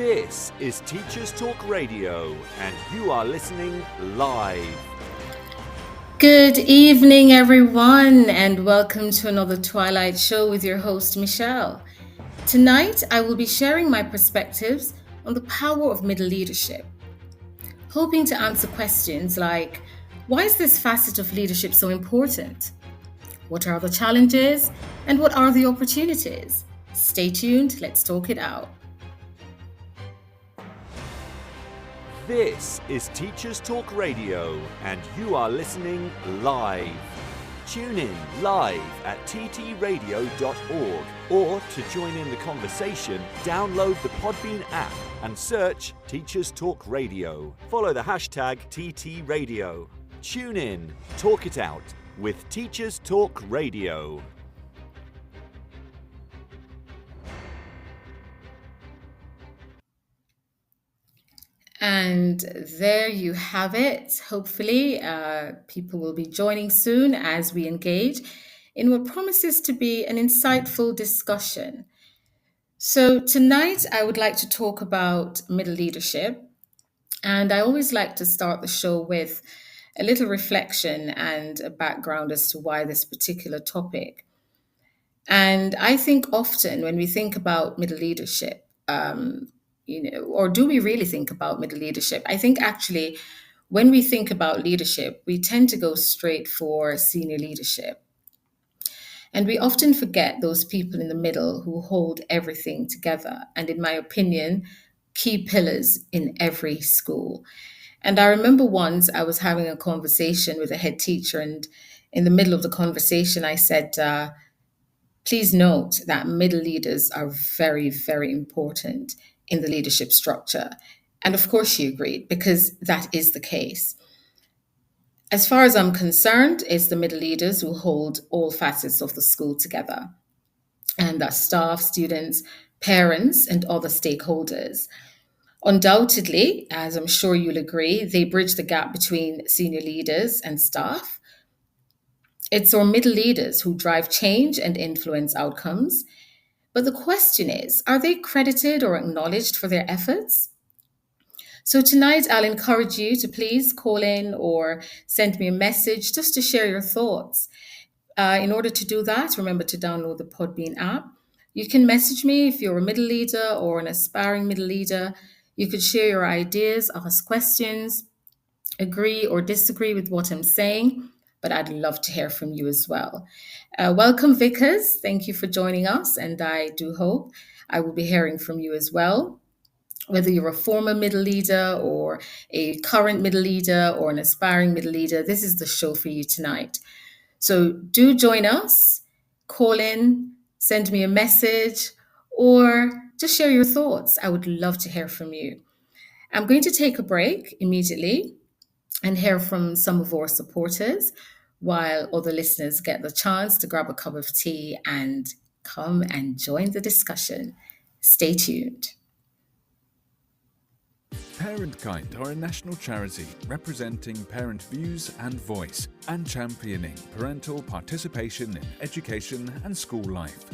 This is Teachers Talk Radio, and you are listening live. Good evening, everyone, and welcome to another Twilight show with your host, Michelle. Tonight, I will be sharing my perspectives on the power of middle leadership, hoping to answer questions like, why is this facet of leadership so important? What are the challenges, and what are the opportunities? Stay tuned, let's talk it out. This is Teachers Talk Radio, and you are listening live. Tune in live at ttradio.org, or to join in the conversation, download the Podbean app and search Teachers Talk Radio. Follow the hashtag TTRadio. Tune in, talk it out with Teachers Talk Radio. And there you have it. Hopefully, people will be joining soon as we engage in what promises to be an insightful discussion. So, tonight I would like to talk about middle leadership. And I always like to start the show with a little reflection and a background as to why this particular topic. And I think often when we think about middle leadership, or do we really think about middle leadership? I think actually, when we think about leadership, we tend to go straight for senior leadership. And we often forget those people in the middle who hold everything together. And in my opinion, key pillars in every school. And I remember once I was having a conversation with a head teacher, and in the middle of the conversation, I said, please note that middle leaders are very, very important in the leadership structure. And of course, she agreed, because that is the case. As far as I'm concerned, it's the middle leaders who hold all facets of the school together. And that's staff, students, parents, and other stakeholders. Undoubtedly, as I'm sure you'll agree, they bridge the gap between senior leaders and staff. It's our middle leaders who drive change and influence outcomes. But the question is, are they credited or acknowledged for their efforts? So tonight, I'll encourage you to please call in or send me a message just to share your thoughts. In order to do that, remember to download the Podbean app. You can message me if you're a middle leader or an aspiring middle leader. You could share your ideas, ask questions, agree or disagree with what I'm saying, but I'd love to hear from you as well. Welcome, Vickers. Thank you for joining us, and I do hope I will be hearing from you as well. Whether you're a former middle leader or a current middle leader or an aspiring middle leader, this is the show for you tonight. So do join us, call in, send me a message, or just share your thoughts. I would love to hear from you. I'm going to take a break immediately and hear from some of our supporters while other listeners get the chance to grab a cup of tea and come and join the discussion. Stay tuned. Parentkind are a national charity representing parent views and voice and championing parental participation in education and school life.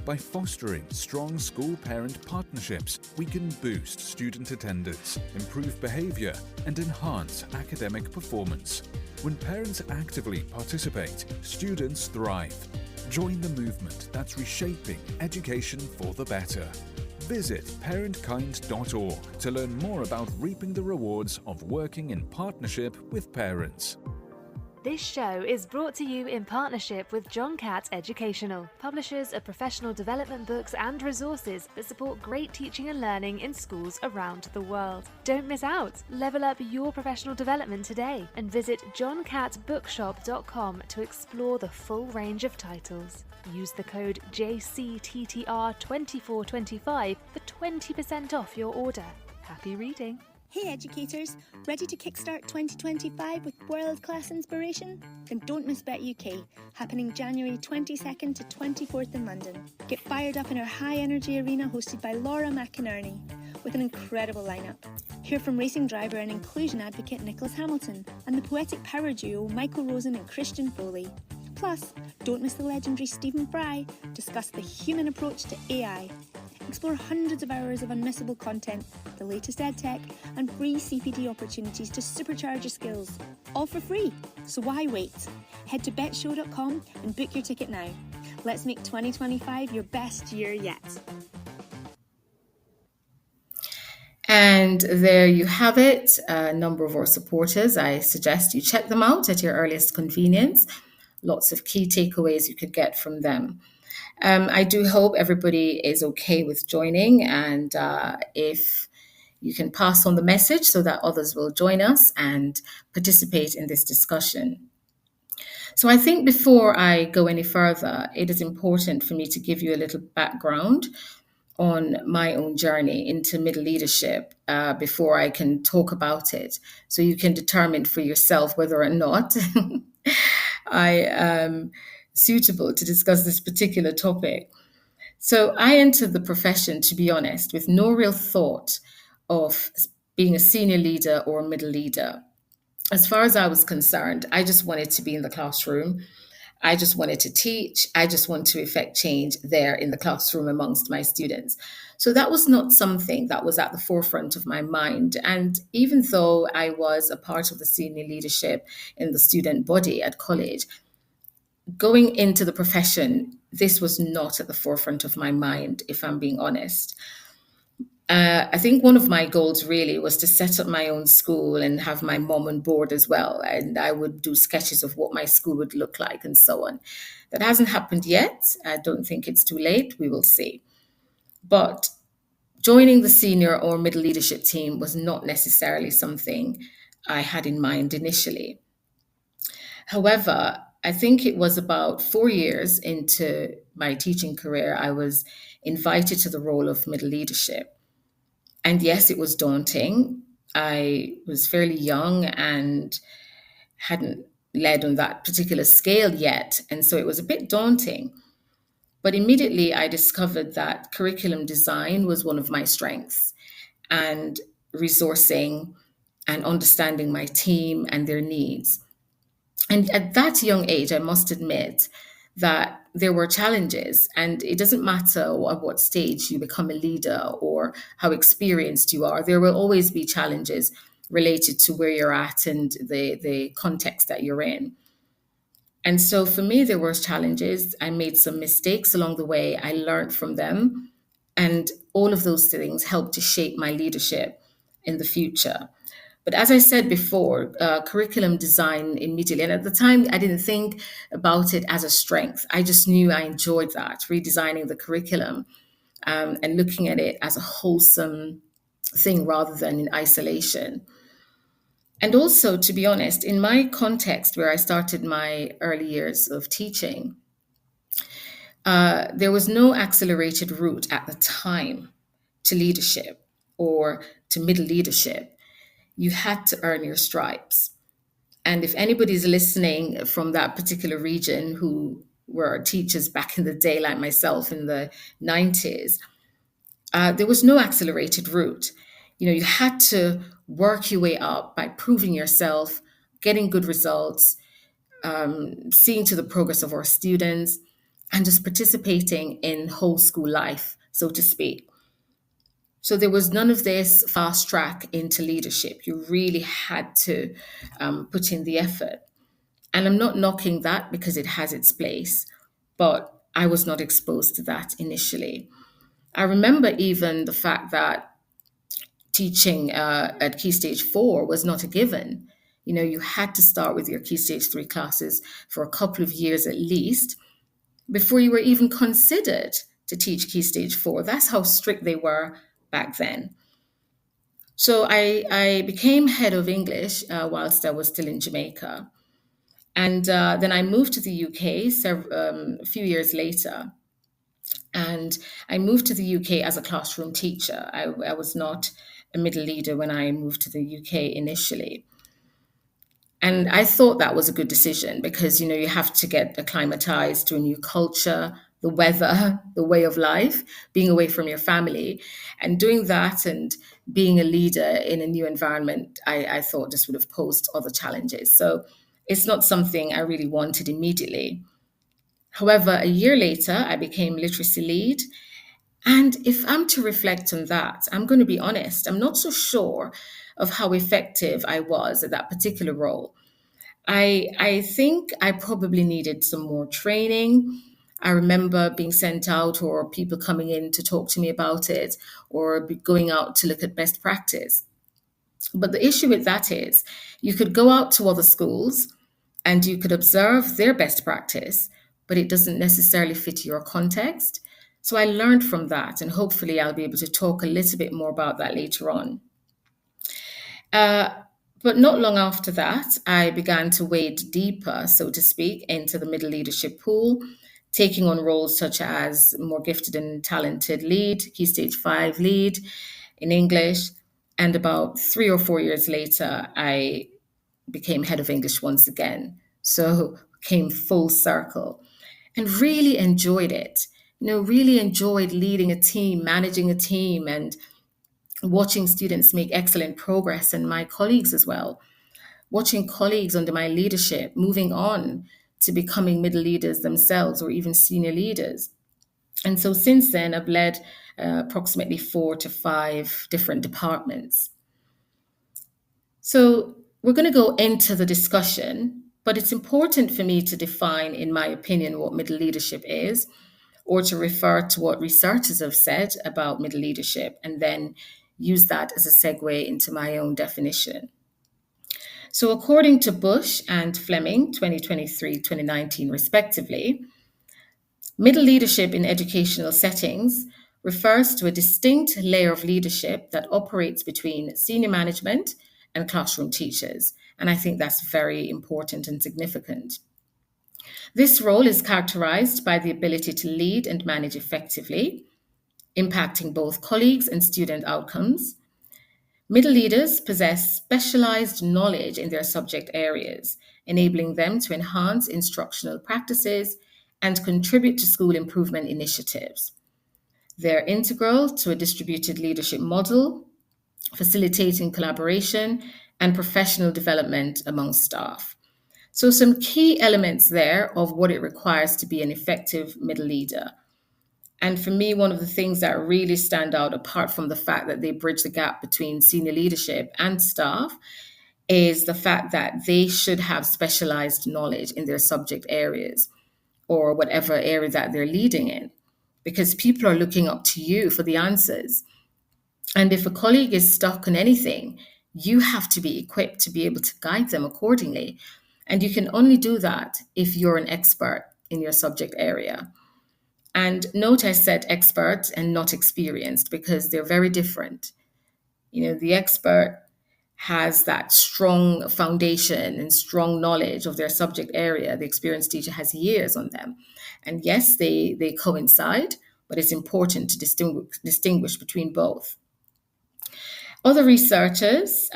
By fostering strong school-parent partnerships, we can boost student attendance, improve behaviour, and enhance academic performance. When parents actively participate, students thrive. Join the movement that's reshaping education for the better. Visit parentkind.org to learn more about reaping the rewards of working in partnership with parents. This show is brought to you in partnership with John Catt Educational, publishers of professional development books and resources that support great teaching and learning in schools around the world. Don't miss out. Level up your professional development today and visit johncattbookshop.com to explore the full range of titles. Use the code JCTTR2425 for 20% off your order. Happy reading. Hey educators, ready to kickstart 2025 with world-class inspiration? Then don't miss Bet UK, happening January 22nd to 24th in London. Get fired up in our high-energy arena hosted by Laura McInerney, with an incredible lineup. Hear from racing driver and inclusion advocate Nicholas Hamilton and the poetic power duo Michael Rosen and Christian Foley. Plus, don't miss the legendary Stephen Fry discuss the human approach to AI. Explore hundreds of hours of unmissable content, the latest ed tech, and free CPD opportunities to supercharge your skills. All for free. So why wait? Head to betshow.com and book your ticket now. Let's make 2025 your best year yet. And there you have it, a number of our supporters. I suggest you check them out at your earliest convenience. Lots of key takeaways you could get from them. I do hope everybody is okay with joining, and if you can pass on the message so that others will join us and participate in this discussion. So I think before I go any further, it is important for me to give you a little background on my own journey into middle leadership before I can talk about it. So you can determine for yourself whether or not I am suitable to discuss this particular topic. So I entered the profession, to be honest, with no real thought of being a senior leader or a middle leader. As far as I was concerned, I just wanted to be in the classroom. I just wanted to teach. I just want to effect change there in the classroom amongst my students. So that was not something that was at the forefront of my mind. And even though I was a part of the senior leadership in the student body at college, going into the profession, this was not at the forefront of my mind, if I'm being honest. I think one of my goals really was to set up my own school and have my mom on board as well. And I would do sketches of what my school would look like and so on. That hasn't happened yet. I don't think it's too late. We will see. But joining the senior or middle leadership team was not necessarily something I had in mind initially. However, I think it was about 4 years into my teaching career, I was invited to the role of middle leadership. And yes, it was daunting. I was fairly young and hadn't led on that particular scale yet. And so it was a bit daunting. But immediately I discovered that curriculum design was one of my strengths, and resourcing and understanding my team and their needs. And at that young age, I must admit that there were challenges, and it doesn't matter at what stage you become a leader or how experienced you are, there will always be challenges related to where you're at and the context that you're in. And so for me, there were challenges. I made some mistakes along the way. I learned from them. And all of those things helped to shape my leadership in the future. But as I said before, curriculum design immediately, and at the time, I didn't think about it as a strength. I just knew I enjoyed that, redesigning the curriculum and looking at it as a wholesome thing rather than in isolation. And also, to be honest, in my context where I started my early years of teaching, there was no accelerated route at the time to leadership or to middle leadership. You had to earn your stripes. And if anybody's listening from that particular region who were teachers back in the day, like myself in the 90s, there was no accelerated route. You had to work your way up by proving yourself, getting good results, seeing to the progress of our students, and just participating in whole school life, so to speak. So there was none of this fast track into leadership. You really had to put in the effort. And I'm not knocking that because it has its place, but I was not exposed to that initially. I remember even the fact that teaching at Key Stage 4 was not a given. You had to start with your Key Stage 3 classes for a couple of years at least before you were even considered to teach Key Stage 4. That's how strict they were back then. So I became head of English whilst I was still in Jamaica. And then I moved to the UK a few years later. And I moved to the UK as a classroom teacher. I was not a middle leader when I moved to the UK initially. And I thought that was a good decision because, you have to get acclimatized to a new culture, the weather, the way of life, being away from your family. And doing that and being a leader in a new environment, I thought this would have posed other challenges. So it's not something I really wanted immediately. However, a year later, I became literacy lead. And if I'm to reflect on that, I'm going to be honest, I'm not so sure of how effective I was at that particular role. I think I probably needed some more training. I remember being sent out or people coming in to talk to me about it or going out to look at best practice. But the issue with that is you could go out to other schools and you could observe their best practice, but it doesn't necessarily fit your context. So I learned from that, and hopefully I'll be able to talk a little bit more about that later on. Uh, but not long after that, I began to wade deeper, so to speak, into the middle leadership pool, taking on roles such as more gifted and talented lead, Key Stage 5 lead in English. And about 3 or 4 years later, I became head of English once again. So came full circle and really enjoyed it. Really enjoyed leading a team, managing a team, and watching students make excellent progress and my colleagues as well. Watching colleagues under my leadership moving on to becoming middle leaders themselves or even senior leaders. And so since then, I've led approximately 4 to 5 different departments. So we're going to go into the discussion, but it's important for me to define, in my opinion, what middle leadership is, or to refer to what researchers have said about middle leadership, and then use that as a segue into my own definition. So, according to Bush and Fleming, 2023-2019, respectively, middle leadership in educational settings refers to a distinct layer of leadership that operates between senior management and classroom teachers. And I think that's very important and significant. This role is characterized by the ability to lead and manage effectively, impacting both colleagues and student outcomes. Middle leaders possess specialized knowledge in their subject areas, enabling them to enhance instructional practices and contribute to school improvement initiatives. They're integral to a distributed leadership model, facilitating collaboration and professional development among staff. So, some key elements there of what it requires to be an effective middle leader. And for me, one of the things that really stand out, apart from the fact that they bridge the gap between senior leadership and staff, is the fact that they should have specialized knowledge in their subject areas or whatever area that they're leading in, because people are looking up to you for the answers. And if a colleague is stuck on anything, you have to be equipped to be able to guide them accordingly. And you can only do that if you're an expert in your subject area. And note I said expert and not experienced because they're very different. The expert has that strong foundation and strong knowledge of their subject area. The experienced teacher has years on them. And yes, they coincide, but it's important to distinguish between both. Other researchers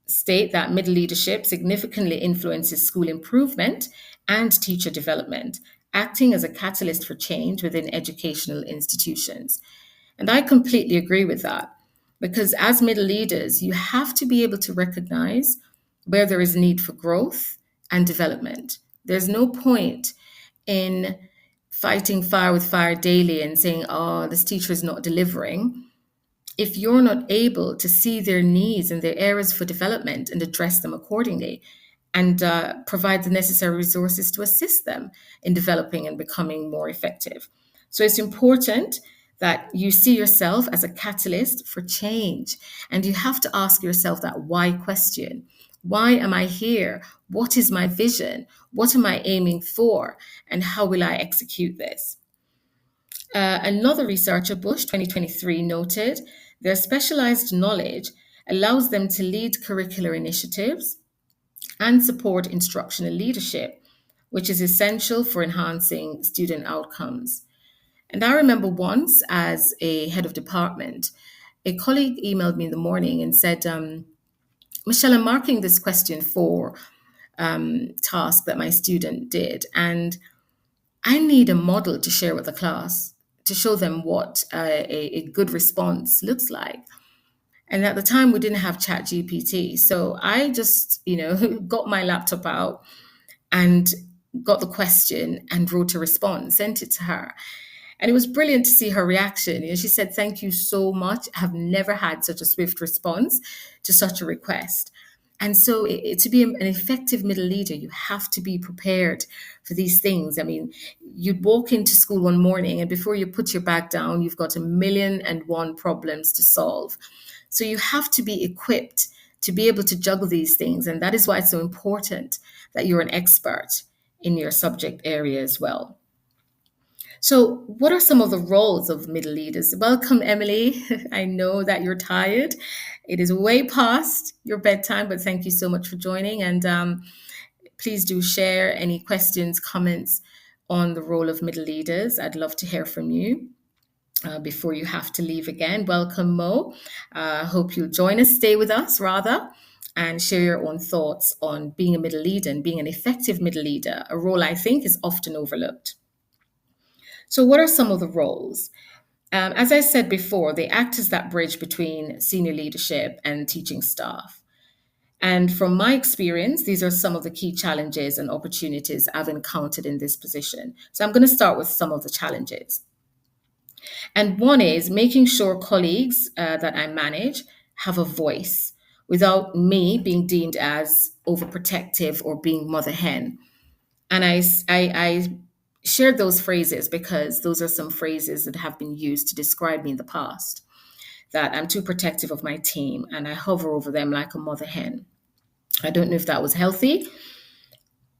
state that middle leadership significantly influences school improvement and teacher development, acting as a catalyst for change within educational institutions. And I completely agree with that, because as middle leaders, you have to be able to recognize where there is need for growth and development. There's no point in fighting fire with fire daily and saying, oh, this teacher is not delivering, if you're not able to see their needs and their areas for development and address them accordingly and provide the necessary resources to assist them in developing and becoming more effective. So it's important that you see yourself as a catalyst for change. And you have to ask yourself that why question. Why am I here? What is my vision? What am I aiming for? And how will I execute this? Another researcher, Bush, 2023, noted their specialized knowledge allows them to lead curricular initiatives and support instructional leadership, which is essential for enhancing student outcomes. And I remember once, as a head of department, a colleague emailed me in the morning and said, Michelle, I'm marking this question for task that my student did, and I need a model to share with the class to show them what a good response looks like. And at the time, we didn't have Chat GPT. So I just, got my laptop out and got the question and wrote a response, sent it to her. And it was brilliant to see her reaction. She said, "Thank you so much. I have never had such a swift response to such a request." And so, to be an effective middle leader, you have to be prepared for these things. I mean, you'd walk into school one morning, and before you put your bag down, you've got a million and one problems to solve. So you have to be equipped to be able to juggle these things. And that is why it's so important that you're an expert in your subject area as well. So, what are some of the roles of middle leaders? Welcome, Emily. I know that you're tired. It is way past your bedtime, but thank you so much for joining. And please do share any questions, comments on the role of middle leaders. I'd love to hear from you. Before you have to leave again, welcome, Mo. Hope you'll join us, stay with us rather, and share your own thoughts on being a middle leader and being an effective middle leader, a role I think is often overlooked. So, what are some of the roles? As I said before, they act as that bridge between senior leadership and teaching staff. And from my experience, these are some of the key challenges and opportunities I've encountered in this position. So, I'm going to start with some of the challenges. And one is making sure colleagues that I manage have a voice without me being deemed as overprotective or being mother hen. And I shared those phrases because those are some phrases that have been used to describe me in the past, that I'm too protective of my team and I hover over them like a mother hen. I don't know if that was healthy,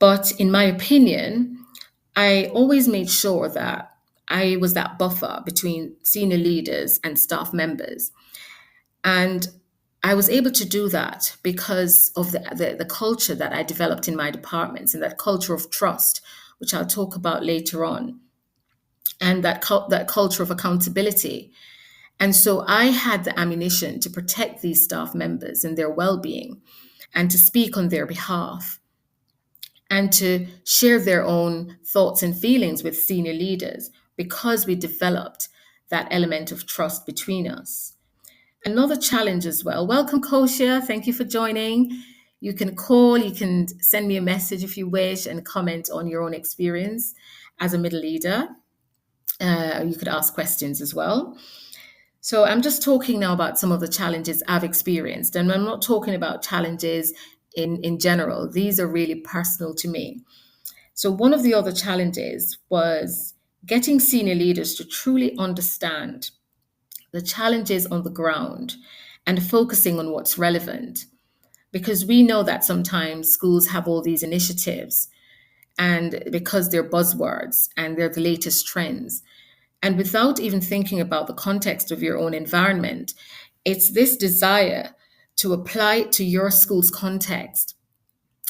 but in my opinion, I always made sure that I was that buffer between senior leaders and staff members. And I was able to do that because of the culture that I developed in my departments and that culture of trust, which I'll talk about later on, and that culture of accountability. And so I had the ammunition to protect these staff members and their well-being and to speak on their behalf and to share their own thoughts and feelings with senior leaders because we developed that element of trust between us. Another challenge as well. Welcome, Koshia. Thank you for joining. You can call, you can send me a message if you wish and comment on your own experience as a middle leader. You could ask questions as well. So I'm just talking now about some of the challenges I've experienced, and I'm not talking about challenges in general. These are really personal to me. So one of the other challenges was getting senior leaders to truly understand the challenges on the ground and focusing on what's relevant. Because we know that sometimes schools have all these initiatives and because they're buzzwords and they're the latest trends. And without even thinking about the context of your own environment, it's this desire to apply it to your school's context.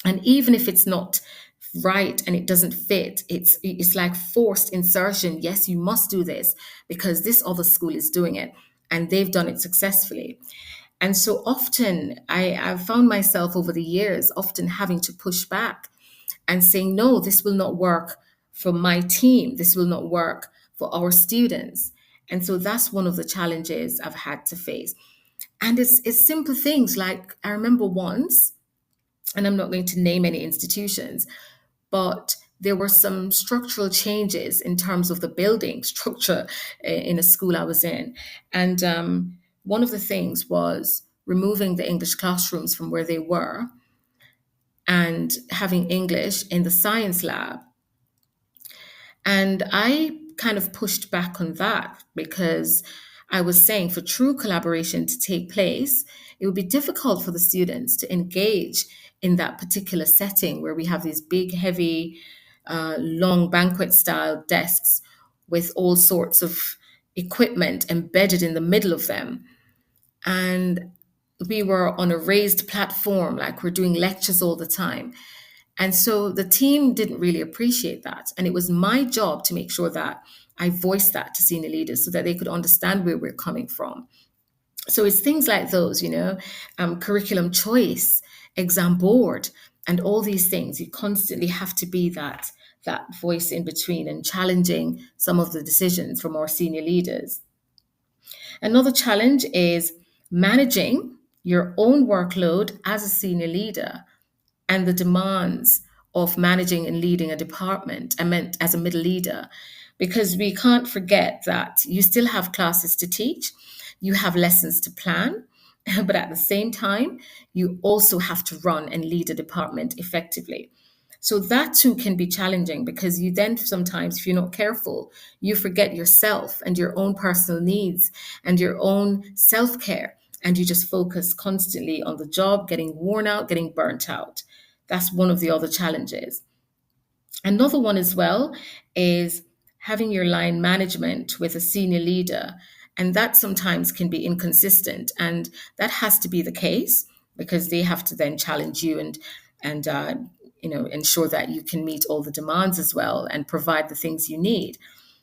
And even if it's not right and it doesn't fit, it's like forced insertion. Yes, you must do this because this other school is doing it and they've done it successfully. And so often I've found myself over the years often having to push back and saying, no, this will not work for my team. This will not work for our students. And so that's one of the challenges I've had to face. And it's simple things like I remember once, and I'm not going to name any institutions, but there were some structural changes in terms of the building structure in a school I was in. And one of the things was removing the English classrooms from where they were and having English in the science lab. And I kind of pushed back on that because I was saying for true collaboration to take place, it would be difficult for the students to engage in that particular setting where we have these big, heavy, long banquet style desks with all sorts of equipment embedded in the middle of them. And we were on a raised platform, like we're doing lectures all the time. And so the team didn't really appreciate that. And it was my job to make sure that I voiced that to senior leaders so that they could understand where we're coming from. So it's things like those, curriculum choice, exam board, and all these things. You constantly have to be that voice in between and challenging some of the decisions from our senior leaders. Another challenge is managing your own workload as a senior leader and the demands of managing and leading a department, I meant as a middle leader, because we can't forget that you still have classes to teach, you have lessons to plan, but at the same time, you also have to run and lead a department effectively. So that too can be challenging because you then sometimes, if you're not careful, you forget yourself and your own personal needs and your own self care. And you just focus constantly on the job, getting worn out, getting burnt out. That's one of the other challenges. Another one as well is having your line management with a senior leader. And that sometimes can be inconsistent. And that has to be the case because they have to then challenge you and ensure that you can meet all the demands as well and provide the things you need.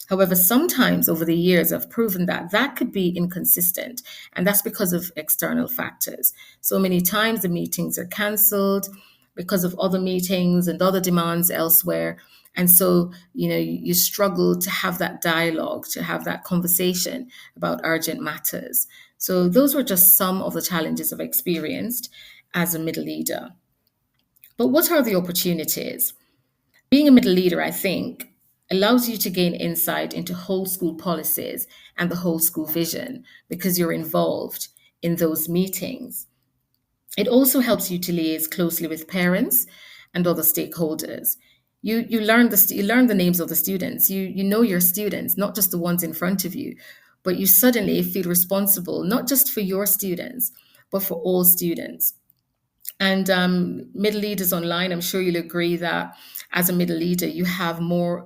However, sometimes over the years, I've proven that that could be inconsistent, and that's because of external factors. So many times the meetings are cancelled because of other meetings and other demands elsewhere. And so, you struggle to have that dialogue, to have that conversation about urgent matters. So, those were just some of the challenges I've experienced as a middle leader. But what are the opportunities? Being a middle leader, I think, allows you to gain insight into whole school policies and the whole school vision because you're involved in those meetings. It also helps you to liaise closely with parents and other stakeholders. You learn the names of the students. You know your students, not just the ones in front of you, but you suddenly feel responsible not just for your students, but for all students. And middle leaders online, I'm sure you'll agree that as a middle leader, you have more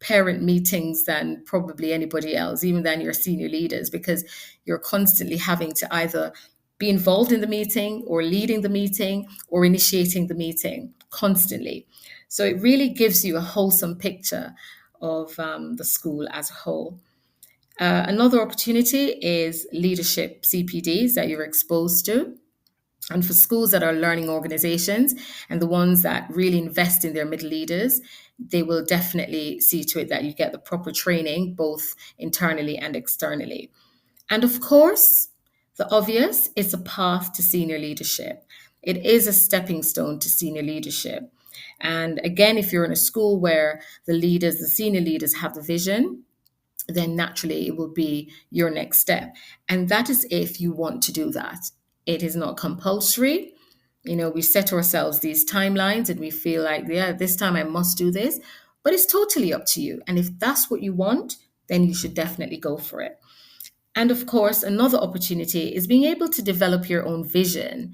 parent meetings than probably anybody else, even than your senior leaders, because you're constantly having to either be involved in the meeting or leading the meeting or initiating the meeting constantly. So it really gives you a wholesome picture of the school as a whole. Another opportunity is leadership CPDs that you're exposed to. And for schools that are learning organizations and the ones that really invest in their middle leaders, they will definitely see to it that you get the proper training, both internally and externally. And of course, the obvious is a path to senior leadership. It is a stepping stone to senior leadership. And again, if you're in a school where the senior leaders have the vision, then naturally it will be your next step. And that is if you want to do that. It is not compulsory. We set ourselves these timelines and we feel like, yeah, this time I must do this, but it's totally up to you. And if that's what you want, then you should definitely go for it. And of course, another opportunity is being able to develop your own vision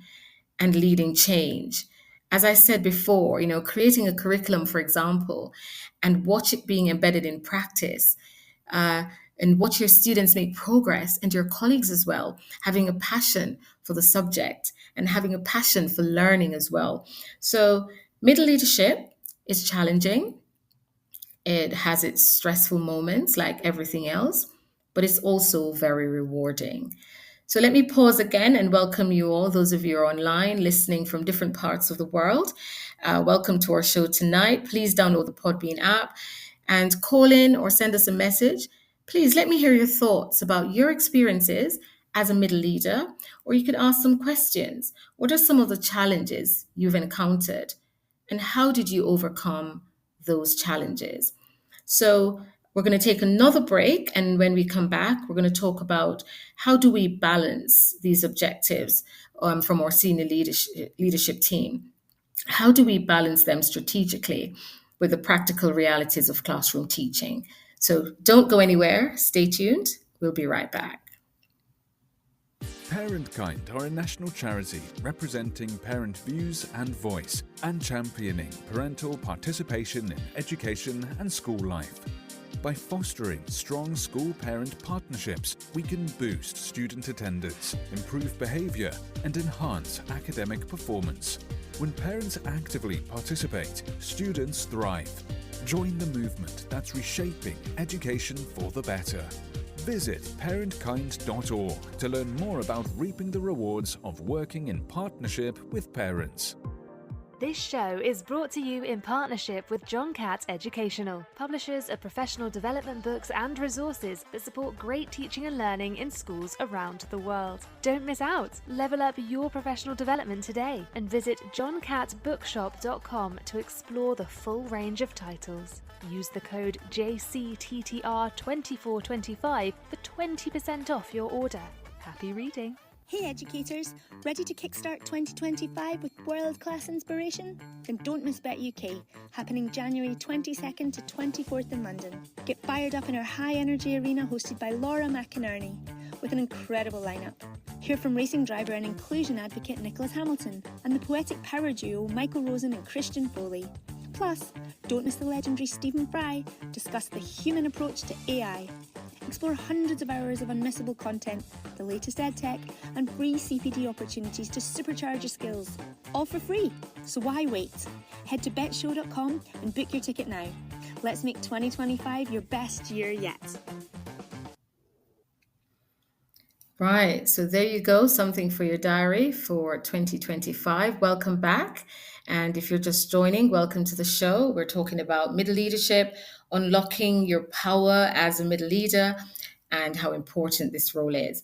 and leading change. As I said before, creating a curriculum, for example, and watch it being embedded in practice, and watch your students make progress and your colleagues as well, having a passion for the subject and having a passion for learning as well. So middle leadership is challenging. It has its stressful moments like everything else, but it's also very rewarding. So let me pause again and welcome you all, those of you who are online listening from different parts of the world. Welcome to our show tonight. Please download the Podbean app and call in or send us a message. Please let me hear your thoughts about your experiences as a middle leader, or you could ask some questions. What are some of the challenges you've encountered, and how did you overcome those challenges? So we're going to take another break, and when we come back, we're going to talk about how do we balance these objectives from our senior leadership team. How do we balance them strategically with the practical realities of classroom teaching? So don't go anywhere. Stay tuned. We'll be right back. Parent Kind are a national charity representing parent views and voice and championing parental participation in education and school life. By fostering strong school-parent partnerships, we can boost student attendance, improve behaviour, and enhance academic performance. When parents actively participate, students thrive. Join the movement that's reshaping education for the better. Visit parentkind.org to learn more about reaping the rewards of working in partnership with parents. This show is brought to you in partnership with John Catt Educational, publishers of professional development books and resources that support great teaching and learning in schools around the world. Don't miss out. Level up your professional development today and visit johncattbookshop.com to explore the full range of titles. Use the code JCTTR2425 for 20% off your order. Happy reading. Hey educators, ready to kickstart 2025 with world-class inspiration? Then don't miss Bet UK, happening January 22nd to 24th in London. Get fired up in our high-energy arena hosted by Laura McInerney, with an incredible lineup. Hear from racing driver and inclusion advocate Nicholas Hamilton, and the poetic power duo Michael Rosen and Christian Foley. Plus, don't miss the legendary Stephen Fry discuss the human approach to AI. Explore hundreds of hours of unmissable content, the latest edtech, and free CPD opportunities to supercharge your skills. All for free, so why wait? Head to betshow.com and book your ticket now. Let's make 2025 your best year yet. Right, so there you go, something for your diary for 2025. Welcome back. And if you're just joining, welcome to the show. We're talking about middle leadership, unlocking your power as a middle leader, and how important this role is.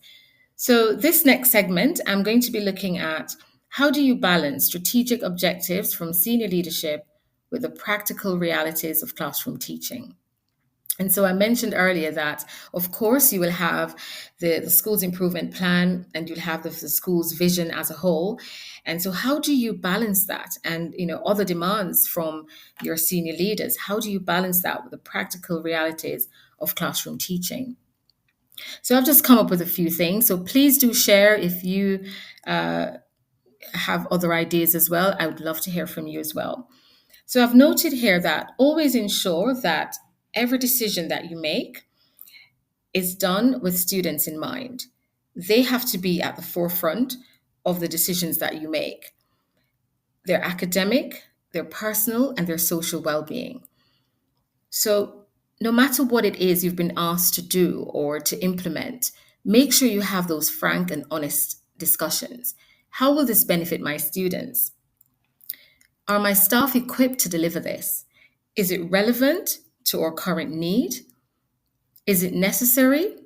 So this next segment, I'm going to be looking at how do you balance strategic objectives from senior leadership with the practical realities of classroom teaching. And so I mentioned earlier that, of course, you will have the school's improvement plan and you'll have the school's vision as a whole. And so how do you balance that? And, other demands from your senior leaders, how do you balance that with the practical realities of classroom teaching? So I've just come up with a few things. So please do share if you have other ideas as well. I would love to hear from you as well. So I've noted here that always ensure that every decision that you make is done with students in mind. They have to be at the forefront of the decisions that you make. Their academic, their personal, and their social well-being. So no matter what it is you've been asked to do or to implement, make sure you have those frank and honest discussions. How will this benefit my students? Are my staff equipped to deliver this? Is it relevant to our current need? Is it necessary?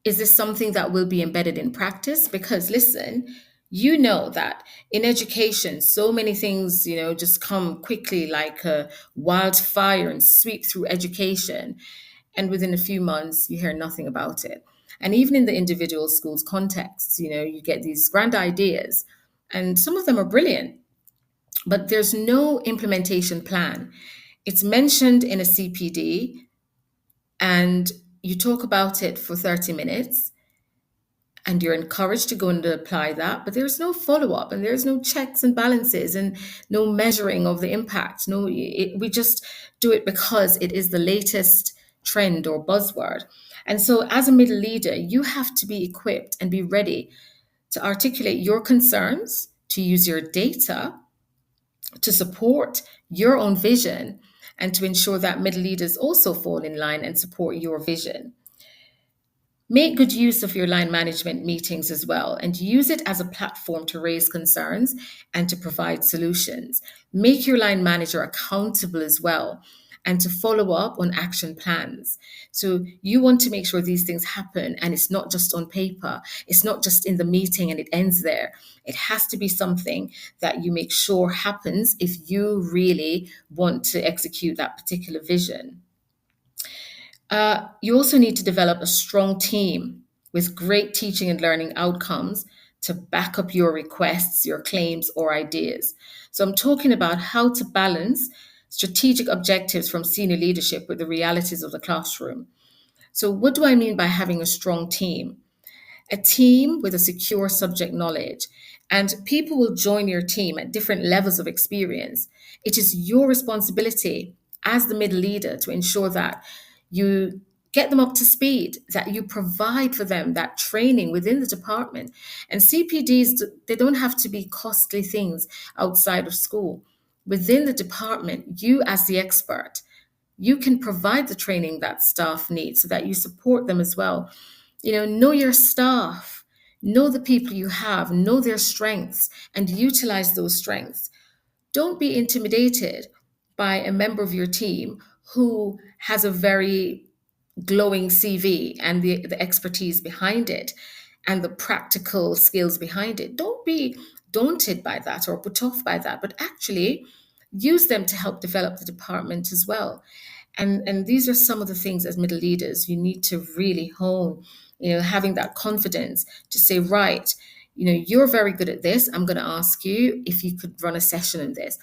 Is this something that will be embedded in practice? Because listen, you know that in education, so many things, just come quickly like a wildfire and sweep through education. And within a few months, you hear nothing about it. And even in the individual schools context, you get these grand ideas, and some of them are brilliant, but there's no implementation plan. It's mentioned in a CPD, and you talk about it for 30 minutes, and you're encouraged to go and apply that, but there's no follow-up, and there's no checks and balances, and no measuring of the impact. We just do it because it is the latest trend or buzzword. And so as a middle leader, you have to be equipped and be ready to articulate your concerns, to use your data to support your own vision, and to ensure that middle leaders also fall in line and support your vision. Make good use of your line management meetings as well, and use it as a platform to raise concerns and to provide solutions. Make your line manager accountable as well, and to follow up on action plans. So you want to make sure these things happen, and it's not just on paper. It's not just in the meeting and it ends there. It has to be something that you make sure happens if you really want to execute that particular vision. You also need to develop a strong team with great teaching and learning outcomes to back up your requests, your claims, or ideas. So I'm talking about how to balance strategic objectives from senior leadership with the realities of the classroom. So what do I mean by having a strong team? A team with a secure subject knowledge, and people will join your team at different levels of experience. It is your responsibility as the middle leader to ensure that you get them up to speed, that you provide for them that training within the department. And CPDs, they don't have to be costly things outside of school. Within the department, you as the expert, you can provide the training that staff need so that you support them as well. Know your staff, know the people you have, know their strengths, and utilize those strengths. Don't be intimidated by a member of your team who has a very glowing CV and the expertise behind it and the practical skills behind it. Don't be daunted by that or put off by that, but actually use them to help develop the department as well. And these are some of the things as middle leaders you need to really hone, having that confidence to say, right, you're very good at this. I'm going to ask you if you could run a session in this.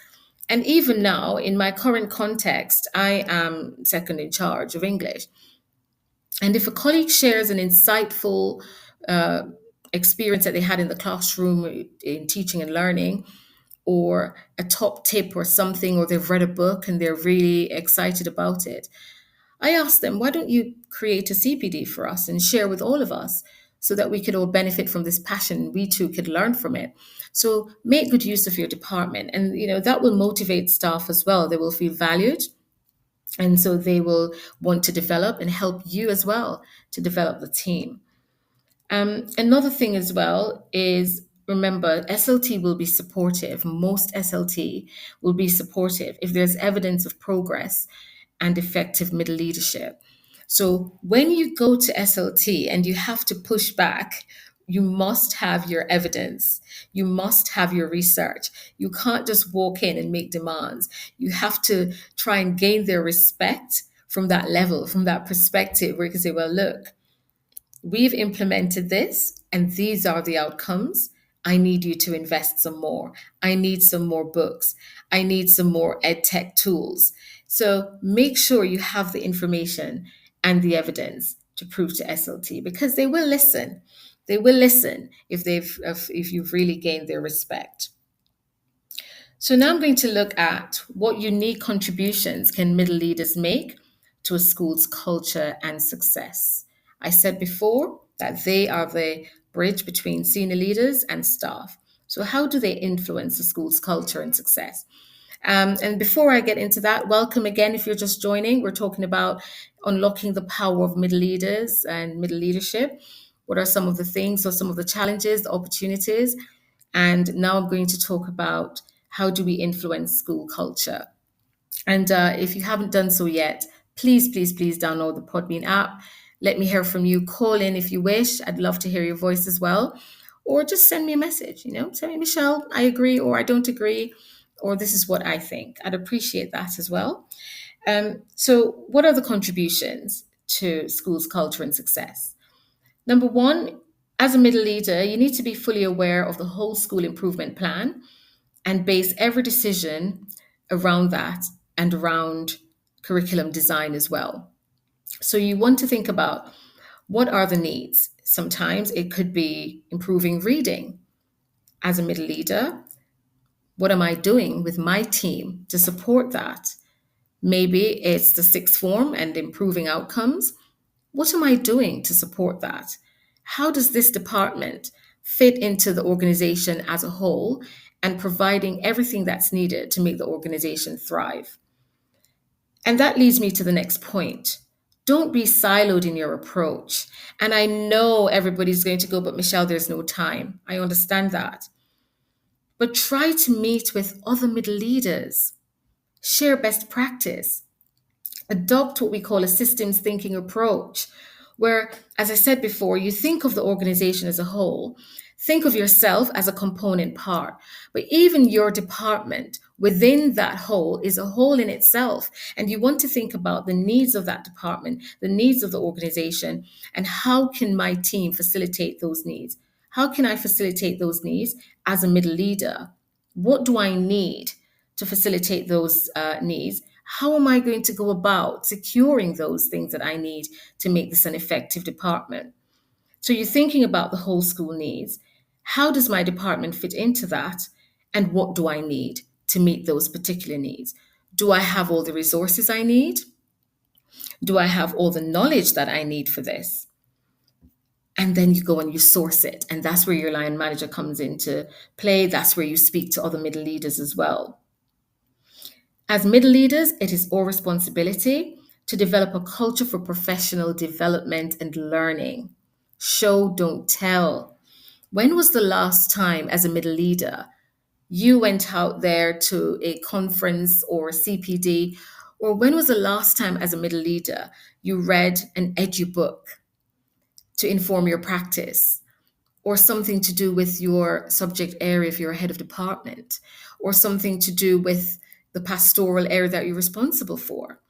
And even now, in my current context, I am second in charge of English. And if a colleague shares an insightful uh, experience that they had in the classroom in teaching and learning, or a top tip or something, or they've read a book and they're really excited about it, I ask them, why don't you create a CPD for us and share with all of us so that we could all benefit from this passion? We too could learn from it. So make good use of your department. And, that will motivate staff as well. They will feel valued. And so they will want to develop and help you as well to develop the team. Another thing as well is, remember, SLT will be supportive. Most SLT will be supportive if there's evidence of progress and effective middle leadership. So when you go to SLT and you have to push back, you must have your evidence. You must have your research. You can't just walk in and make demands. You have to try and gain their respect from that level, from that perspective, where you can say, well, look, we've implemented this and these are the outcomes. I need you to invest some more. I need some more books. I need some more ed tech tools. So make sure you have the information and the evidence to prove to SLT, because they will listen. They will listen if you've really gained their respect. So now I'm going to look at what unique contributions can middle leaders make to a school's culture and success. I said before that they are the bridge between senior leaders and staff. So how do they influence the school's culture and success? And before I get into that, welcome again if you're just joining. We're talking about unlocking the power of middle leaders and middle leadership. What are some of the things or some of the challenges, the opportunities? And now I'm going to talk about how do we influence school culture. And if you haven't done so yet, please, please, please download the Podbean app. Let me hear from you. Call in if you wish. I'd love to hear your voice as well. Or just send me a message, tell me, Michelle, I agree or I don't agree, or this is what I think. I'd appreciate that as well. So what are the contributions to schools' culture and success? Number one, as a middle leader, you need to be fully aware of the whole school improvement plan and base every decision around that and around curriculum design as well. So you want to think about, what are the needs? Sometimes it could be improving reading. As a middle leader, what am I doing with my team to support that? Maybe it's the sixth form and improving outcomes. What am I doing to support that? How does this department fit into the organization as a whole and providing everything that's needed to make the organization thrive? And that leads me to the next point. Don't be siloed in your approach. And I know everybody's going to go, but Michelle, there's no time. I understand that. But try to meet with other middle leaders, share best practice, adopt what we call a systems thinking approach, where, as I said before, you think of the organization as a whole, think of yourself as a component part, but even your department within that whole is a whole in itself. And you want to think about the needs of that department, the needs of the organization, and how can my team facilitate those needs? How can I facilitate those needs as a middle leader? What do I need to facilitate those needs? How am I going to go about securing those things that I need to make this an effective department? So you're thinking about the whole school needs. How does my department fit into that? And what do I need to meet those particular needs? Do I have all the resources I need? Do I have all the knowledge that I need for this? And then you go and you source it. And that's where your line manager comes into play. That's where you speak to other middle leaders as well. As middle leaders, it is our responsibility to develop a culture for professional development and learning. Show, don't tell. When was the last time, as a middle leader, You went out there to a conference or CPD, or when was the last time as a middle leader you read an edu book to inform your practice, or something to do with your subject area if you're a head of department, or something to do with the pastoral area that you're responsible for?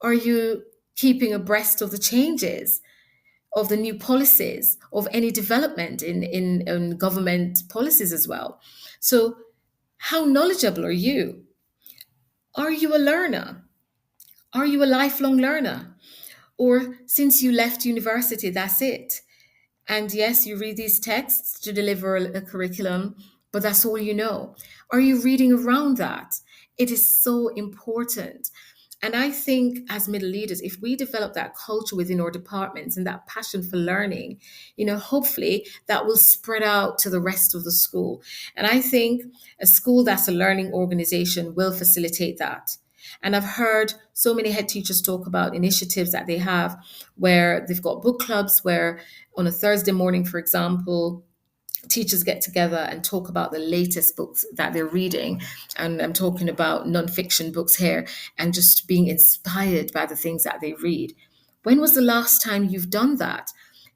Are you keeping abreast of the changes, of the new policies, of any development in government policies as well? So, how knowledgeable are you? Are you a learner? Are you a lifelong learner? Or since you left university, that's it? And yes, you read these texts to deliver a curriculum, but that's all you know. Are you reading around that? It is so important. And I think as middle leaders, if we develop that culture within our departments and that passion for learning, hopefully that will spread out to the rest of the school. And I think a school that's a learning organization will facilitate that. And I've heard so many head teachers talk about initiatives that they have where they've got book clubs where on a Thursday morning, for example, teachers get together and talk about the latest books that they're reading. And I'm talking about nonfiction books here, and just being inspired by the things that they read. When was the last time you've done that?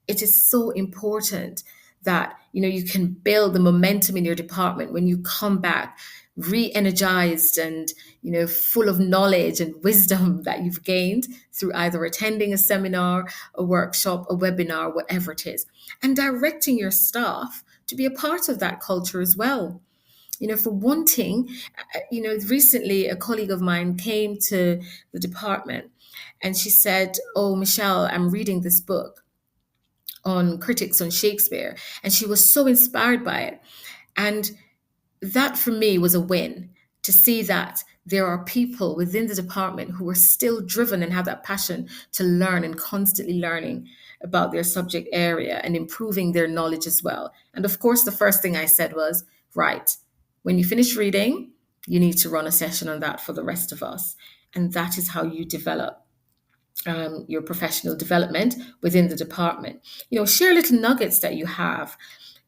It is so important that you can build the momentum in your department when you come back re-energized and full of knowledge and wisdom that you've gained through either attending a seminar, a workshop, a webinar, whatever it is, and directing your staff to be a part of that culture as well. For one thing, recently a colleague of mine came to the department and she said, "Oh, Michelle, I'm reading this book on critics on Shakespeare." And she was so inspired by it. And that for me was a win, to see that there are people within the department who are still driven and have that passion to learn and constantly learning about their subject area and improving their knowledge as well. And of course, the first thing I said was, right, when you finish reading, you need to run a session on that for the rest of us. And that is how you develop your professional development within the department. Share little nuggets that you have.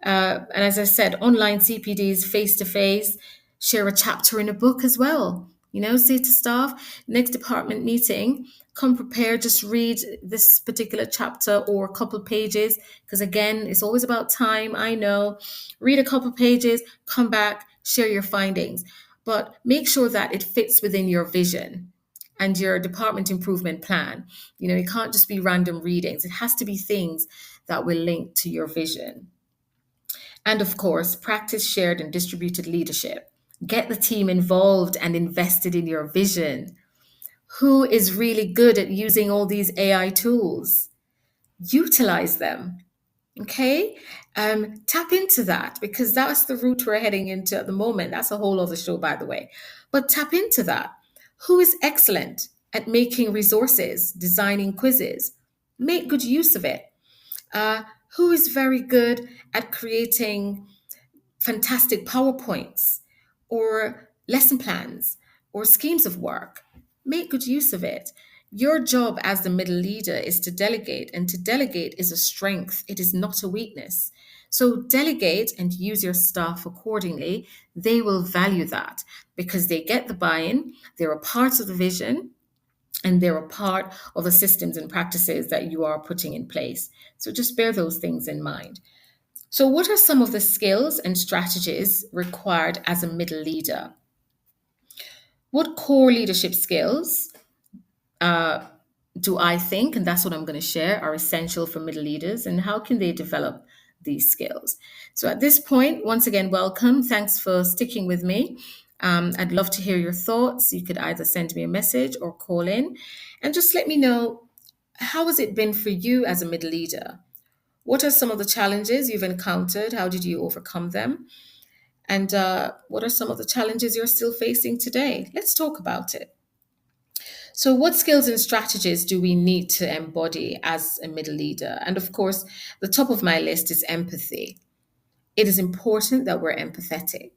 And as I said, online CPDs, face to face, share a chapter in a book as well. Say to staff, next department meeting, come prepared, just read this particular chapter or a couple pages. Because again, it's always about time, I know. Read a couple pages, come back, share your findings. But make sure that it fits within your vision and your department improvement plan. It can't just be random readings. It has to be things that will link to your vision. And of course, practice shared and distributed leadership. Get the team involved and invested in your vision. Who is really good at using all these AI tools? Utilize them. Okay? Tap into that, because that's the route we're heading into at the moment. That's a whole other show, by the way. But tap into that. Who is excellent at making resources, designing quizzes? Make good use of it. Who is very good at creating fantastic PowerPoints or lesson plans or schemes of work? Make good use of it. Your job as the middle leader is to delegate, and to delegate is a strength. It is not a weakness. So delegate and use your staff accordingly. They will value that because they get the buy-in, they're a part of the vision, and they're a part of the systems and practices that you are putting in place. So just bear those things in mind. So what are some of the skills and strategies required as a middle leader? What core leadership skills do I think, and that's what I'm going to share, are essential for middle leaders, and how can they develop these skills? So at this point, once again, welcome. Thanks for sticking with me. I'd love to hear your thoughts. You could either send me a message or call in and just let me know, how has it been for you as a middle leader? What are some of the challenges you've encountered? How did you overcome them? And what are some of the challenges you're still facing today? Let's talk about it. So, what skills and strategies do we need to embody as a middle leader? And of course, the top of my list is empathy. It is important that we're empathetic,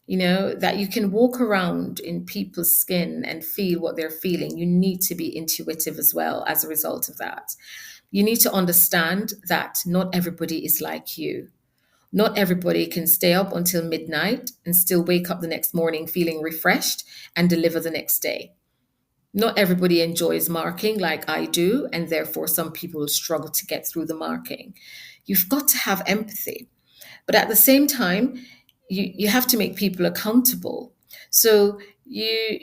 that you can walk around in people's skin and feel what they're feeling. You need to be intuitive as well as a result of that. You need to understand that not everybody is like you. Not everybody can stay up until midnight and still wake up the next morning feeling refreshed and deliver the next day. Not everybody enjoys marking like I do, and therefore some people struggle to get through the marking. You've got to have empathy, but at the same time, you have to make people accountable. So you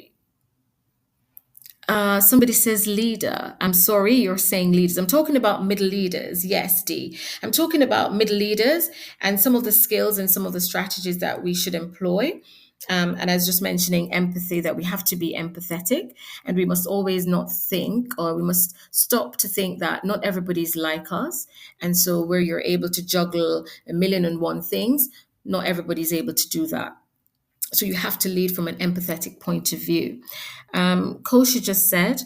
somebody says leader. I'm sorry, you're saying leaders. I'm talking about middle leaders. Yes, D. I'm talking about middle leaders and some of the skills and some of the strategies that we should employ. And I was just mentioning empathy, that we have to be empathetic and we must always not think, or we must stop to think that not everybody's like us. And so, where you're able to juggle a million and one things, not everybody's able to do that. So you have to lead from an empathetic point of view. Kosha just said,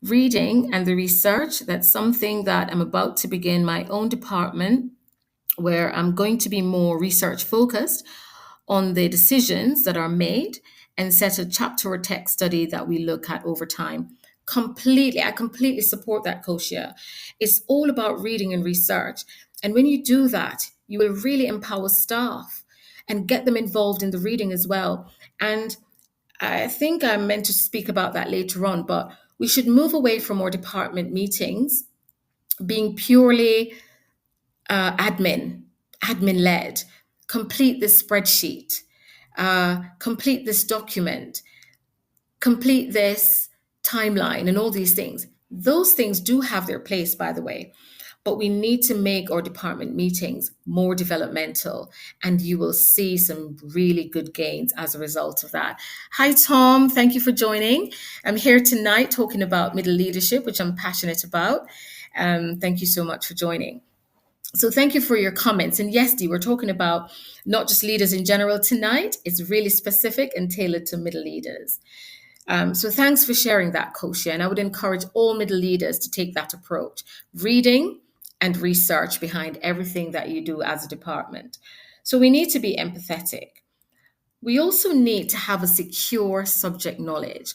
reading and the research, that's something that I'm about to begin my own department where I'm going to be more research focused on the decisions that are made and set a chapter or text study that we look at over time. I completely support that, Koshia. It's all about reading and research. And when you do that, you will really empower staff and get them involved in the reading as well. And I think I'm meant to speak about that later on, but we should move away from our department meetings being purely admin led. Complete this spreadsheet, complete this document, complete this timeline, and all these things. Those things do have their place, by the way, but we need to make our department meetings more developmental, and you will see some really good gains as a result of that. Hi, Tom. Thank you for joining. I'm here tonight talking about middle leadership, which I'm passionate about. Thank you so much for joining. So thank you for your comments. And yes, Dee, we're talking about not just leaders in general tonight. It's really specific and tailored to middle leaders. So thanks for sharing that, Kosha. And I would encourage all middle leaders to take that approach, reading and research behind everything that you do as a department. So we need to be empathetic. We also need to have a secure subject knowledge.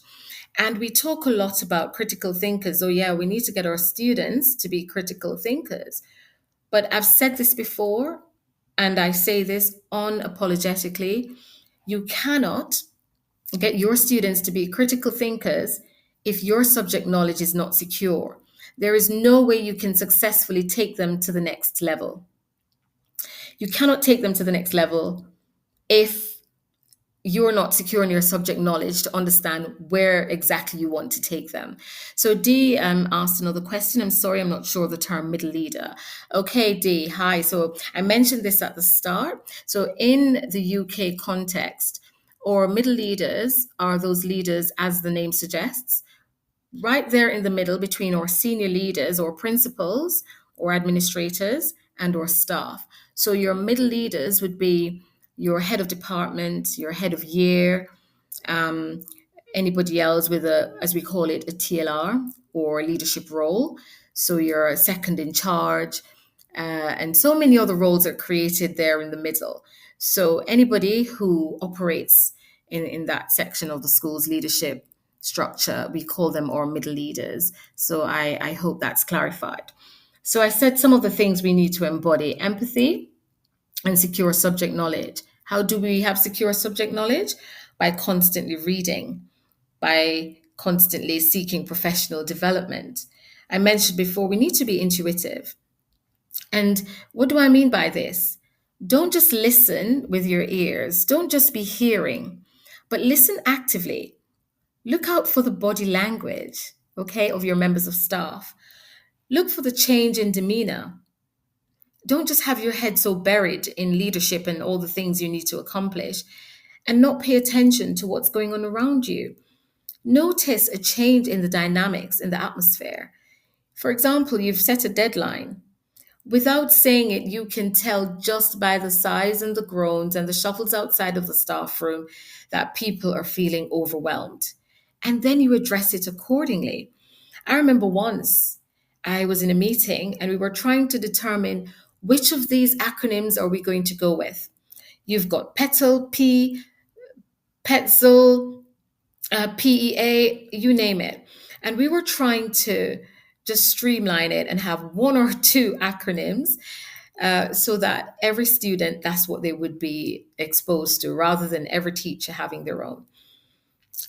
And we talk a lot about critical thinkers. Oh yeah, we need to get our students to be critical thinkers. But I've said this before, and I say this unapologetically, you cannot get your students to be critical thinkers if your subject knowledge is not secure. There is no way you can successfully take them to the next level. You cannot take them to the next level if you're not secure in your subject knowledge to understand where exactly you want to take them. So Dee asked another question. I'm sorry, I'm not sure of the term middle leader. Okay, Dee, hi. So I mentioned this at the start. So in the UK context, or middle leaders are those leaders, as the name suggests, right there in the middle between our senior leaders or principals or administrators and our staff. So your middle leaders would be your head of department, your head of year, anybody else with a, as we call it, a TLR or leadership role. So you're second in charge, and so many other roles are created there in the middle. So anybody who operates in that section of the school's leadership structure, we call them our middle leaders. So I hope that's clarified. So I said some of the things we need to embody: empathy and secure subject knowledge. How do we have secure subject knowledge? By constantly reading, by constantly seeking professional development. I mentioned before, we need to be intuitive. And what do I mean by this? Don't just listen with your ears, don't just be hearing, but listen actively. Look out for the body language, okay, of your members of staff. Look for the change in demeanor. Don't just have your head so buried in leadership and all the things you need to accomplish and not pay attention to what's going on around you. Notice a change in the dynamics, in the atmosphere. For example, you've set a deadline. Without saying it, you can tell just by the sighs and the groans and the shuffles outside of the staff room that people are feeling overwhelmed. And then you address it accordingly. I remember once I was in a meeting and we were trying to determine which of these acronyms are we going to go with. You've got PETL, P, PETZL, PEA, you name it. And we were trying to just streamline it and have one or two acronyms so that every student, that's what they would be exposed to, rather than every teacher having their own.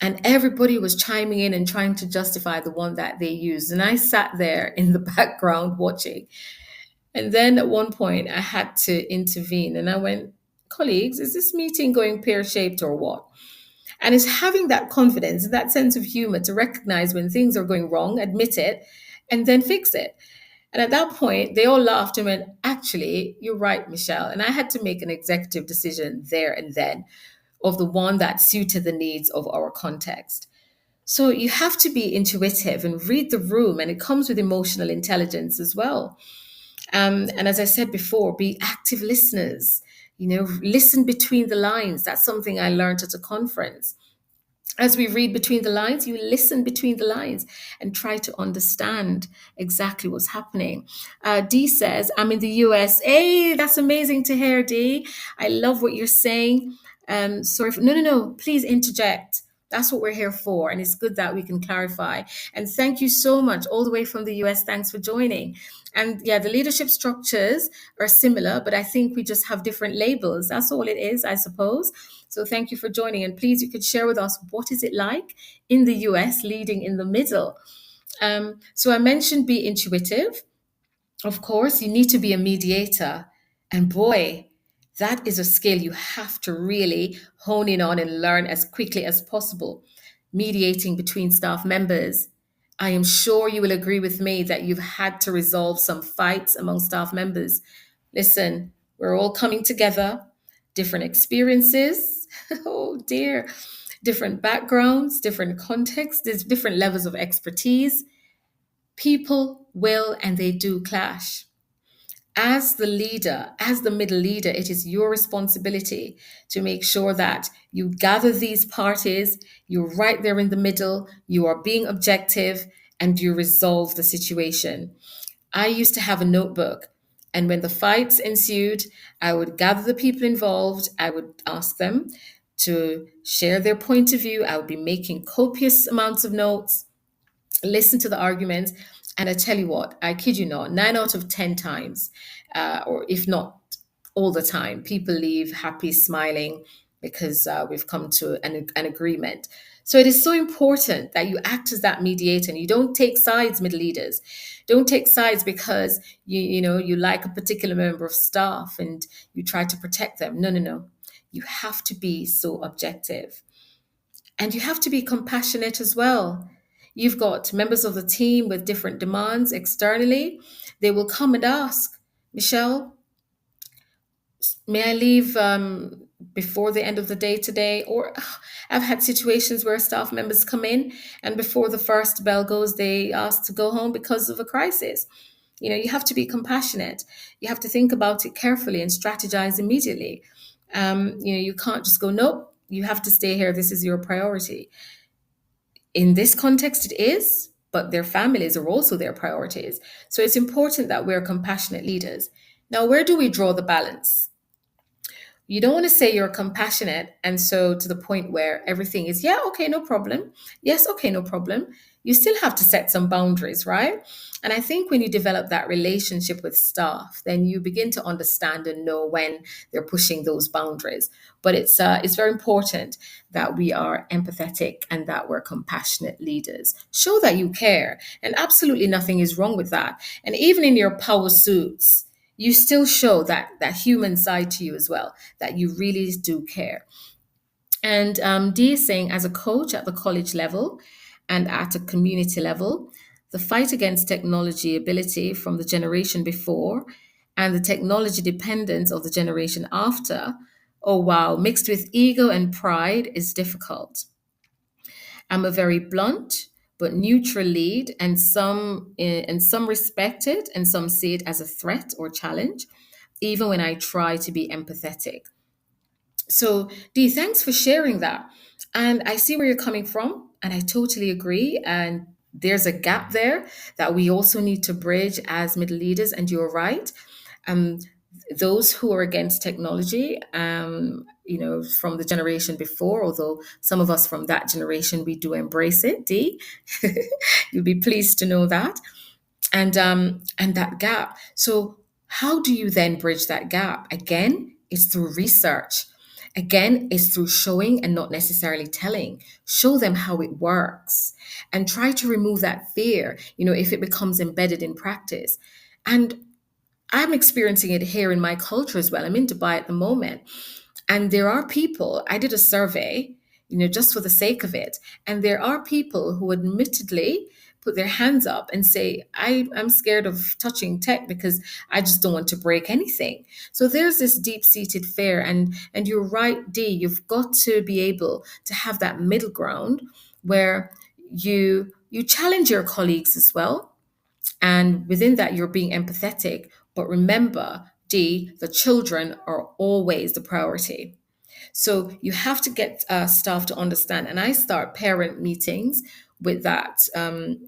And everybody was chiming in and trying to justify the one that they used. And I sat there in the background watching. And then at one point, I had to intervene and I went, colleagues, is this meeting going pear shaped or what? And it's having that confidence, that sense of humor to recognize when things are going wrong, admit it, and then fix it. And at that point, they all laughed and went, actually, you're right, Michelle. And I had to make an executive decision there and then of the one that suited the needs of our context. So you have to be intuitive and read the room, and it comes with emotional intelligence as well. And as I said before, be active listeners. Listen between the lines. That's something I learned at a conference. As we read between the lines, you listen between the lines and try to understand exactly what's happening. Dee says, I'm in the US. Hey, that's amazing to hear, Dee. I love what you're saying. Sorry, no, please interject. That's what we're here for. And it's good that we can clarify. And thank you so much, all the way from the US. Thanks for joining. And yeah, the leadership structures are similar, but I think we just have different labels. That's all it is, I suppose. So thank you for joining. And please, you could share with us, what is it like in the US leading in the middle? So I mentioned be intuitive. Of course, you need to be a mediator. And boy, that is a skill you have to really hone in on and learn as quickly as possible. Mediating between staff members. I am sure you will agree with me that you've had to resolve some fights among staff members. Listen, we're all coming together, different experiences. Oh dear. Different backgrounds, different contexts, there's different levels of expertise. People will and they do clash. As the leader, as the middle leader, it is your responsibility to make sure that you gather these parties, you're right there in the middle, you are being objective, and you resolve the situation. I used to have a notebook, and when the fights ensued, I would gather the people involved, I would ask them to share their point of view, I would be making copious amounts of notes, listen to the arguments. And I tell you what, I kid you not, 9 out of 10 times, or if not all the time, people leave happy, smiling because we've come to an agreement. So it is so important that you act as that mediator and you don't take sides, middle leaders. Don't take sides because you like a particular member of staff and you try to protect them. No. You have to be so objective. And you have to be compassionate as well. You've got members of the team with different demands externally. They will come and ask, Michelle, may I leave before the end of the day today? Or I've had situations where staff members come in and before the first bell goes, they ask to go home because of a crisis. You have to be compassionate. You have to think about it carefully and strategize immediately. You can't just go, nope, you have to stay here. This is your priority. In this context, it is, but their families are also their priorities. So it's important that we're compassionate leaders. Now, where do we draw the balance? You don't want to say you're compassionate and so to the point where everything is, yeah, okay, no problem. Yes, okay, no problem. You still have to set some boundaries, right? And I think when you develop that relationship with staff, then you begin to understand and know when they're pushing those boundaries. But it's very important that we are empathetic and that we're compassionate leaders. Show that you care, and absolutely nothing is wrong with that. And even in your power suits, you still show that human side to you as well, that you really do care. And Dee is saying, as a coach at the college level and at a community level, the fight against technology ability from the generation before and the technology dependence of the generation after, oh wow, mixed with ego and pride is difficult. I'm a very blunt but neutral lead, and some respect it and some see it as a threat or challenge, even when I try to be empathetic. So, Dee, thanks for sharing that. And I see where you're coming from, and I totally agree. And there's a gap there that we also need to bridge as middle leaders. And you're right. Um, those who are against technology, from the generation before, although some of us from that generation, we do embrace it, Dee. You'll be pleased to know that. And that gap. So How do you then bridge that gap? Again, it's through research. Again, it's through showing and not necessarily telling. Show them how it works and try to remove that fear, if it becomes embedded in practice. And I'm experiencing it here in my culture as well. I'm in Dubai at the moment. And there are people, I did a survey, just for the sake of it. And there are people who admittedly put their hands up and say, I'm scared of touching tech because I just don't want to break anything. So there's this deep-seated fear. And you're right, Dee, you've got to be able to have that middle ground where you challenge your colleagues as well. And within that, you're being empathetic. But remember, D, the children are always the priority. So you have to get staff to understand. And I start parent meetings with that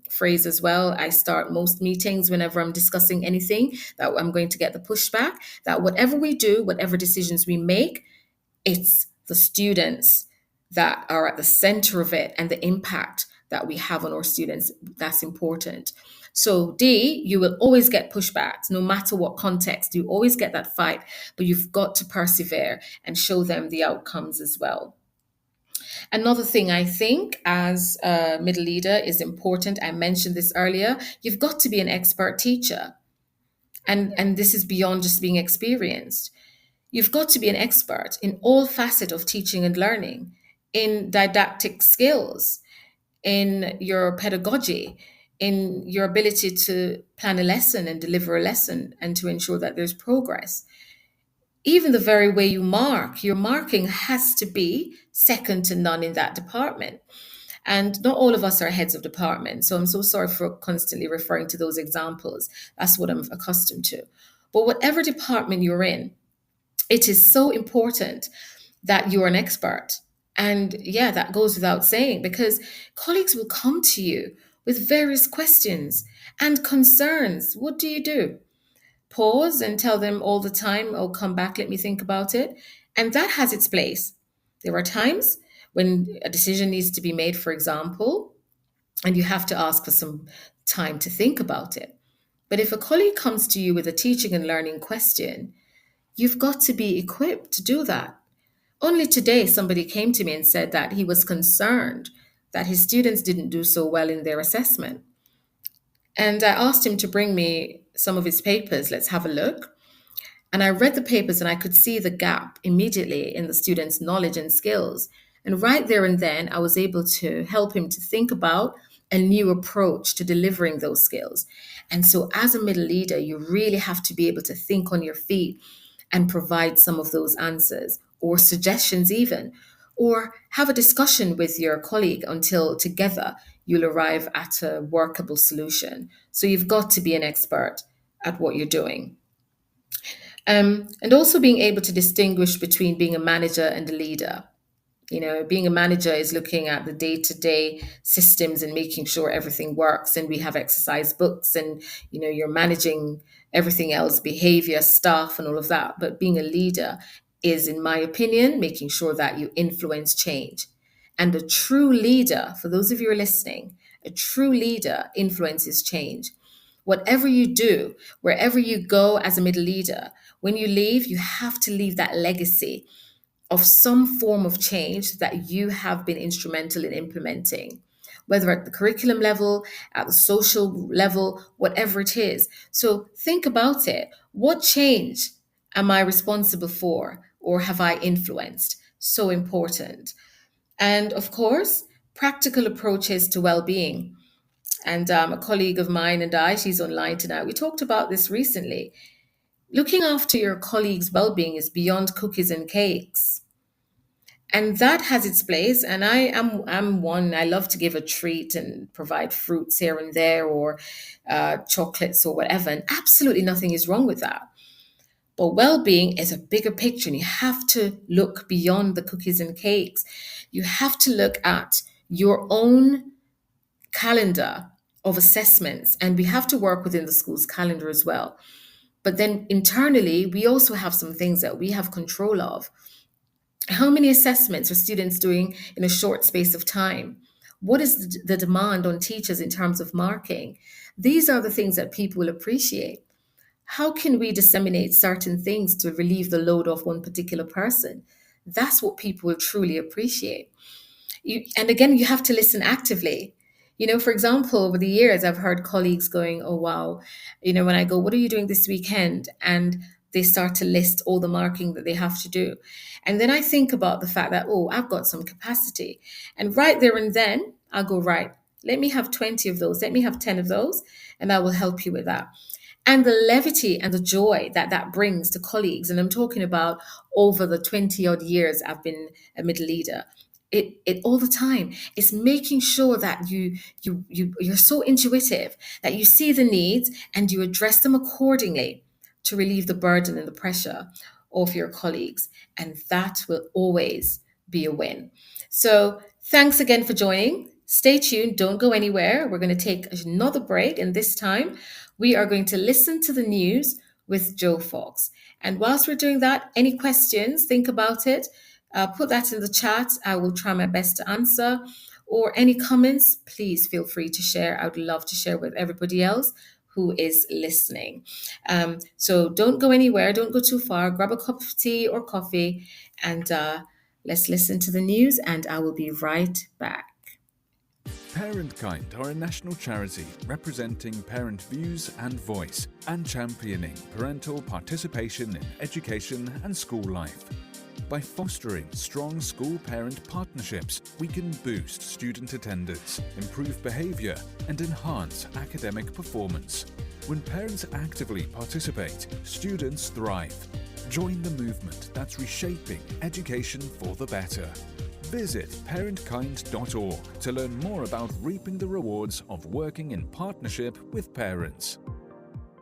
phrase as well. I start most meetings whenever I'm discussing anything that I'm going to get the pushback, that whatever we do, whatever decisions we make, it's the students that are at the center of it and the impact that we have on our students. That's important. So D, you will always get pushbacks, no matter what context. You always get that fight, but you've got to persevere and show them the outcomes as well. Another thing I think as a middle leader is important, I mentioned this earlier, you've got to be an expert teacher. And this is beyond just being experienced. You've got to be an expert in all facets of teaching and learning, in didactic skills, in your pedagogy, in your ability to plan a lesson and deliver a lesson and to ensure that there's progress. Even the very way you mark, your marking has to be second to none in that department. And not all of us are heads of department. So I'm so sorry for constantly referring to those examples. That's what I'm accustomed to. But whatever department you're in, it is so important that you're an expert. And yeah, that goes without saying because colleagues will come to you with various questions and concerns. What do you do? Pause and tell them all the time, oh, come back, let me think about it. And that has its place. There are times when a decision needs to be made, for example, and you have to ask for some time to think about it. But if a colleague comes to you with a teaching and learning question, you've got to be equipped to do that. Only today, somebody came to me and said that he was concerned that his students didn't do so well in their assessment. And I asked him to bring me some of his papers. Let's have a look. And I read the papers and I could see the gap immediately in the students' knowledge and skills. And right there and then, I was able to help him to think about a new approach to delivering those skills. And so, as a middle leader, you really have to be able to think on your feet and provide some of those answers or suggestions, even, or have a discussion with your colleague until together you'll arrive at a workable solution. So, you've got to be an expert at what you're doing. And also being able to distinguish between being a manager and a leader. Being a manager is looking at the day-to-day systems and making sure everything works. And we have exercise books and, you're managing everything else, behavior, staff, and all of that. But being a leader is, in my opinion, making sure that you influence change. And a true leader, for those of you who are listening, a true leader influences change. Whatever you do, wherever you go as a middle leader, when you leave, you have to leave that legacy of some form of change that you have been instrumental in implementing, whether at the curriculum level, at the social level, whatever it is. So think about it. What change am I responsible for or have I influenced? So important. And of course, practical approaches to well-being. And a colleague of mine and I, she's online tonight, we talked about this recently. Looking after your colleagues' well-being is beyond cookies and cakes. And that has its place. And I'm one, I love to give a treat and provide fruits here and there or chocolates or whatever. And absolutely nothing is wrong with that. But well-being is a bigger picture, and you have to look beyond the cookies and cakes. You have to look at your own calendar of assessments, and we have to work within the school's calendar as well. But then internally, we also have some things that we have control of. How many assessments are students doing in a short space of time? What is the demand on teachers in terms of marking? These are the things that people will appreciate. How can we disseminate certain things to relieve the load of one particular person? That's what people will truly appreciate. And again, you have to listen actively. For example, over the years, I've heard colleagues going, "Oh, wow," when I go, "What are you doing this weekend?" And they start to list all the marking that they have to do. And then I think about the fact that, oh, I've got some capacity. And right there and then, I'll go, right, let me have 20 of those, let me have 10 of those, and I will help you with that. And the levity and the joy that that brings to colleagues. And I'm talking about over the 20 odd years I've been a middle leader. It all the time. It's making sure that you're so intuitive that you see the needs and you address them accordingly to relieve the burden and the pressure of your colleagues. And that will always be a win. So thanks again for joining. Stay tuned. Don't go anywhere. We're going to take another break. And this time we are going to listen to the news with Joe Fox. And whilst we're doing that, any questions, think about it. Put that in the chat. I will try my best to answer. Or any comments, please feel free to share. I would love to share with everybody else who is listening. So don't go anywhere. Don't go too far. Grab a cup of tea or coffee and let's listen to the news. And I will be right back. Parentkind are a national charity representing parent views and voice and championing parental participation in education and school life. By fostering strong school-parent partnerships, we can boost student attendance, improve behaviour and enhance academic performance. When parents actively participate, students thrive. Join the movement that's reshaping education for the better. Visit parentkind.org to learn more about reaping the rewards of working in partnership with parents.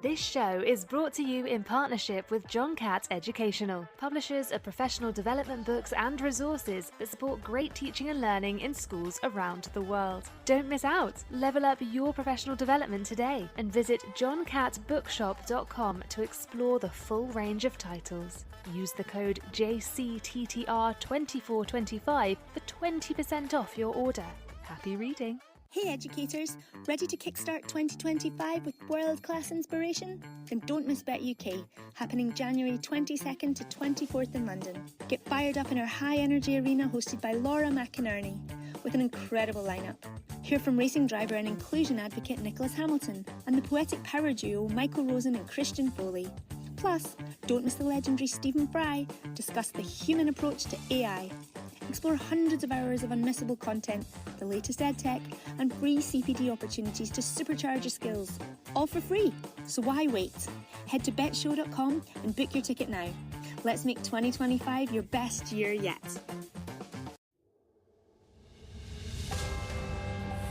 This show is brought to you in partnership with John Catt Educational, publishers of professional development books and resources that support great teaching and learning in schools around the world. Don't miss out. Level up your professional development today and visit johncattbookshop.com to explore the full range of titles. Use the code JCTTR2425 for 20% off your order. Happy reading. Hey educators, ready to kickstart 2025 with world-class inspiration? Then don't miss Bet UK, happening January 22nd to 24th in London. Get fired up in our high-energy arena hosted by Laura McInerney, with an incredible lineup. Hear from racing driver and inclusion advocate Nicholas Hamilton, and the poetic power duo Michael Rosen and Christian Foley. Plus, don't miss the legendary Stephen Fry discuss the human approach to AI. Explore hundreds of hours of unmissable content, the latest edtech, and free CPD opportunities to supercharge your skills. All for free. So why wait? Head to betshow.com and book your ticket now. Let's make 2025 your best year yet.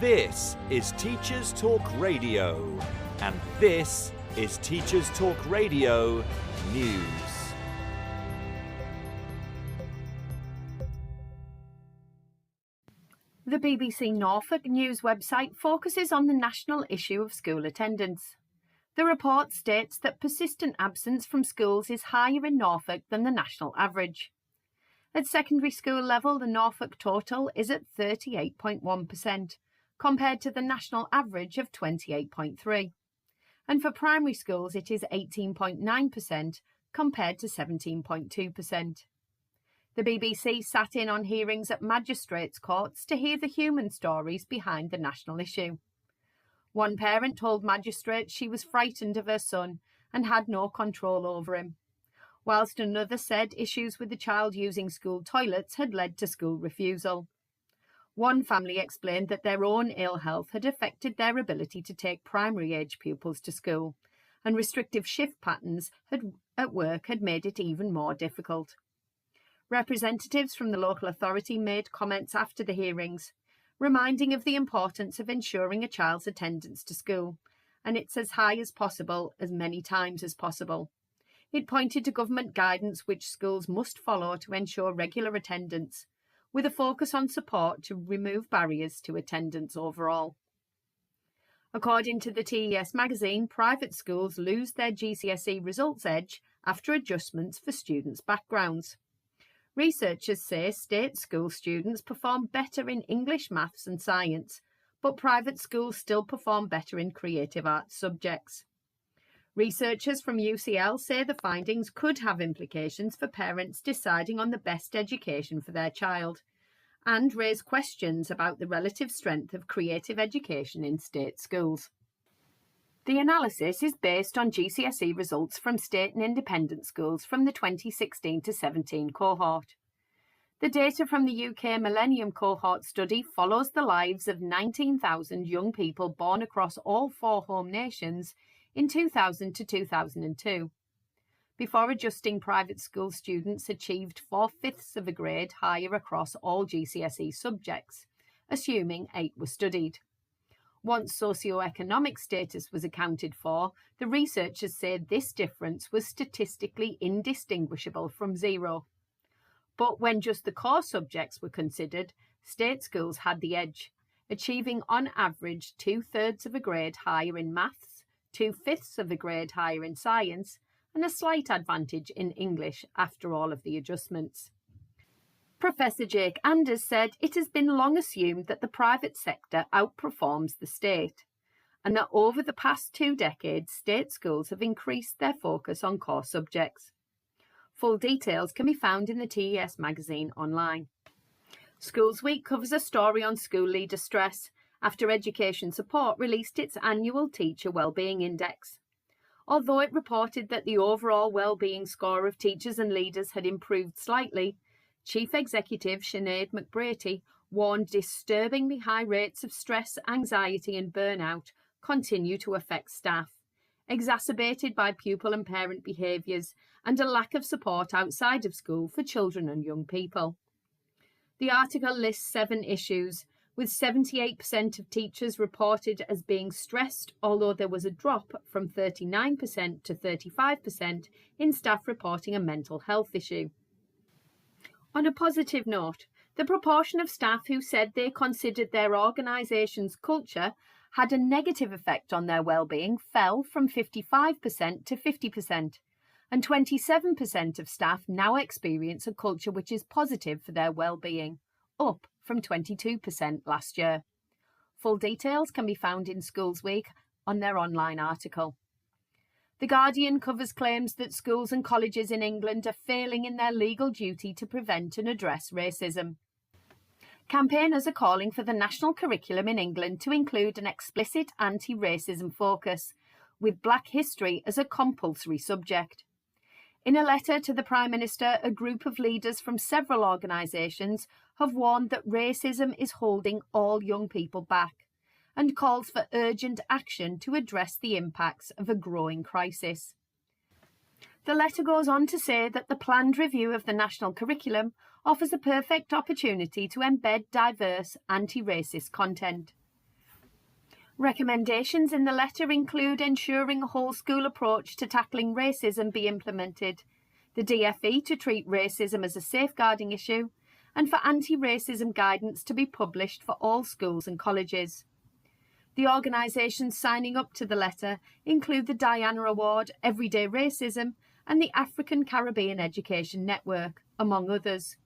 This is Teachers Talk Radio, and this is Teachers Talk Radio News. The BBC Norfolk news website focuses on the national issue of school attendance. The report states that persistent absence from schools is higher in Norfolk than the national average. At secondary school level, the Norfolk total is at 38.1%, compared to the national average of 28.3%. And for primary schools, it is 18.9%, compared to 17.2%. The BBC sat in on hearings at magistrates' courts to hear the human stories behind the national issue. One parent told magistrates she was frightened of her son and had no control over him, whilst another said issues with the child using school toilets had led to school refusal. One family explained that their own ill health had affected their ability to take primary-age pupils to school, and restrictive shift patterns at work had made it even more difficult. Representatives from the local authority made comments after the hearings, reminding of the importance of ensuring a child's attendance to school, and it's as high as possible, as many times as possible. It pointed to government guidance which schools must follow to ensure regular attendance, with a focus on support to remove barriers to attendance overall. According to the TES magazine, private schools lose their GCSE results edge after adjustments for students' backgrounds. Researchers say state school students perform better in English, maths and science, but private schools still perform better in creative arts subjects. Researchers from UCL say the findings could have implications for parents deciding on the best education for their child and raise questions about the relative strength of creative education in state schools. The analysis is based on GCSE results from state and independent schools from the 2016 to 17 cohort. The data from the UK Millennium Cohort study follows the lives of 19,000 young people born across all 4 home nations in 2000 to 2002. Before adjusting, private school students achieved 4/5 of a grade higher across all GCSE subjects, assuming 8 were studied. Once socioeconomic status was accounted for, the researchers said this difference was statistically indistinguishable from 0. But when just the core subjects were considered, state schools had the edge, achieving on average 2/3 of a grade higher in maths, 2/5 of a grade higher in science, and a slight advantage in English after all of the adjustments. Professor Jake Anders said it has been long assumed that the private sector outperforms the state, and that over the past 2 decades, state schools have increased their focus on core subjects. Full details can be found in the TES magazine online. Schools Week covers a story on school leader stress after Education Support released its annual Teacher Wellbeing Index. Although it reported that the overall well-being score of teachers and leaders had improved slightly, Chief Executive Sinead McBratey warned disturbingly high rates of stress, anxiety and burnout continue to affect staff, exacerbated by pupil and parent behaviours and a lack of support outside of school for children and young people. The article lists 7 issues, with 78% of teachers reported as being stressed, although there was a drop from 39% to 35% in staff reporting a mental health issue. On a positive note, the proportion of staff who said they considered their organisation's culture had a negative effect on their well-being fell from 55% to 50%, and 27% of staff now experience a culture which is positive for their well-being, up from 22% last year. Full details can be found in Schools Week on their online article. The Guardian covers claims that schools and colleges in England are failing in their legal duty to prevent and address racism. Campaigners are calling for the national curriculum in England to include an explicit anti-racism focus, with Black history as a compulsory subject. In a letter to the Prime Minister, a group of leaders from several organisations have warned that racism is holding all young people back, and calls for urgent action to address the impacts of a growing crisis. The letter goes on to say that the planned review of the national curriculum offers a perfect opportunity to embed diverse, anti-racist content. Recommendations in the letter include ensuring a whole school approach to tackling racism be implemented, the DFE to treat racism as a safeguarding issue, and for anti-racism guidance to be published for all schools and colleges. The organisations signing up to the letter include the Diana Award, Everyday Racism, and the African Caribbean Education Network, among others.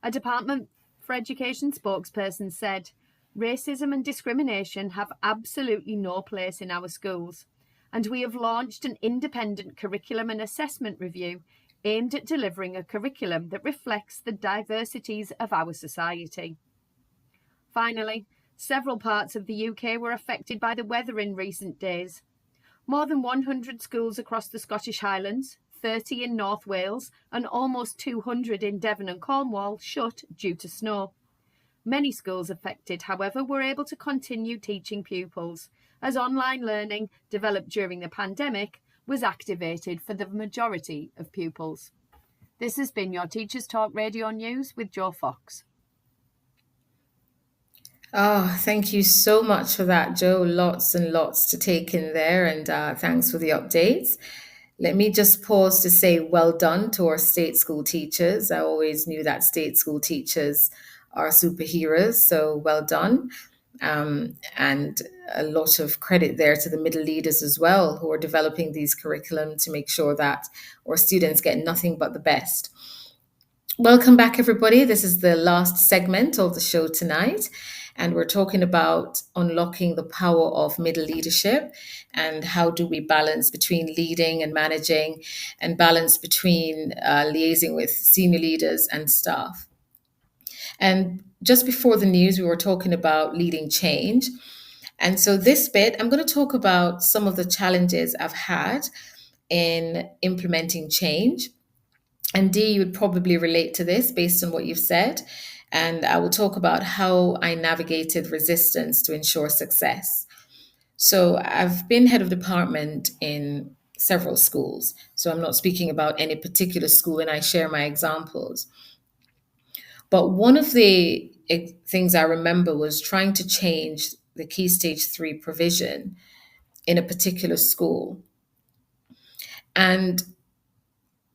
A Department for Education spokesperson said, "Racism and discrimination have absolutely no place in our schools, and we have launched an independent curriculum and assessment review aimed at delivering a curriculum that reflects the diversities of our society." Finally, several parts of the UK were affected by the weather in recent days. More than 100 schools across the Scottish Highlands, 30 in North Wales, and almost 200 in Devon and Cornwall shut due to snow. Many schools affected, however, were able to continue teaching pupils, as online learning, developed during the pandemic, was activated for the majority of pupils. This has been your Teachers Talk Radio News with Jo Fox. Oh, thank you so much for that, Joe. Lots and lots to take in there, and thanks for the updates. Let me just pause to say well done to our state school teachers. I always knew that state school teachers are superheroes, so well done. And a lot of credit there to the middle leaders as well, who are developing these curriculum to make sure that our students get nothing but the best. Welcome back, everybody. This is the last segment of the show tonight. And we're talking about unlocking the power of middle leadership and how do we balance between leading and managing and balance between liaising with senior leaders and staff. And just before the news, we were talking about leading change. And so, this bit, I'm going to talk about some of the challenges I've had in implementing change. And Dee, you would probably relate to this based on what you've said. And I will talk about how I navigated resistance to ensure success. So, I've been head of department in several schools. So, I'm not speaking about any particular school when I share my examples. But one of the things I remember was trying to change the Key Stage 3 provision in a particular school. And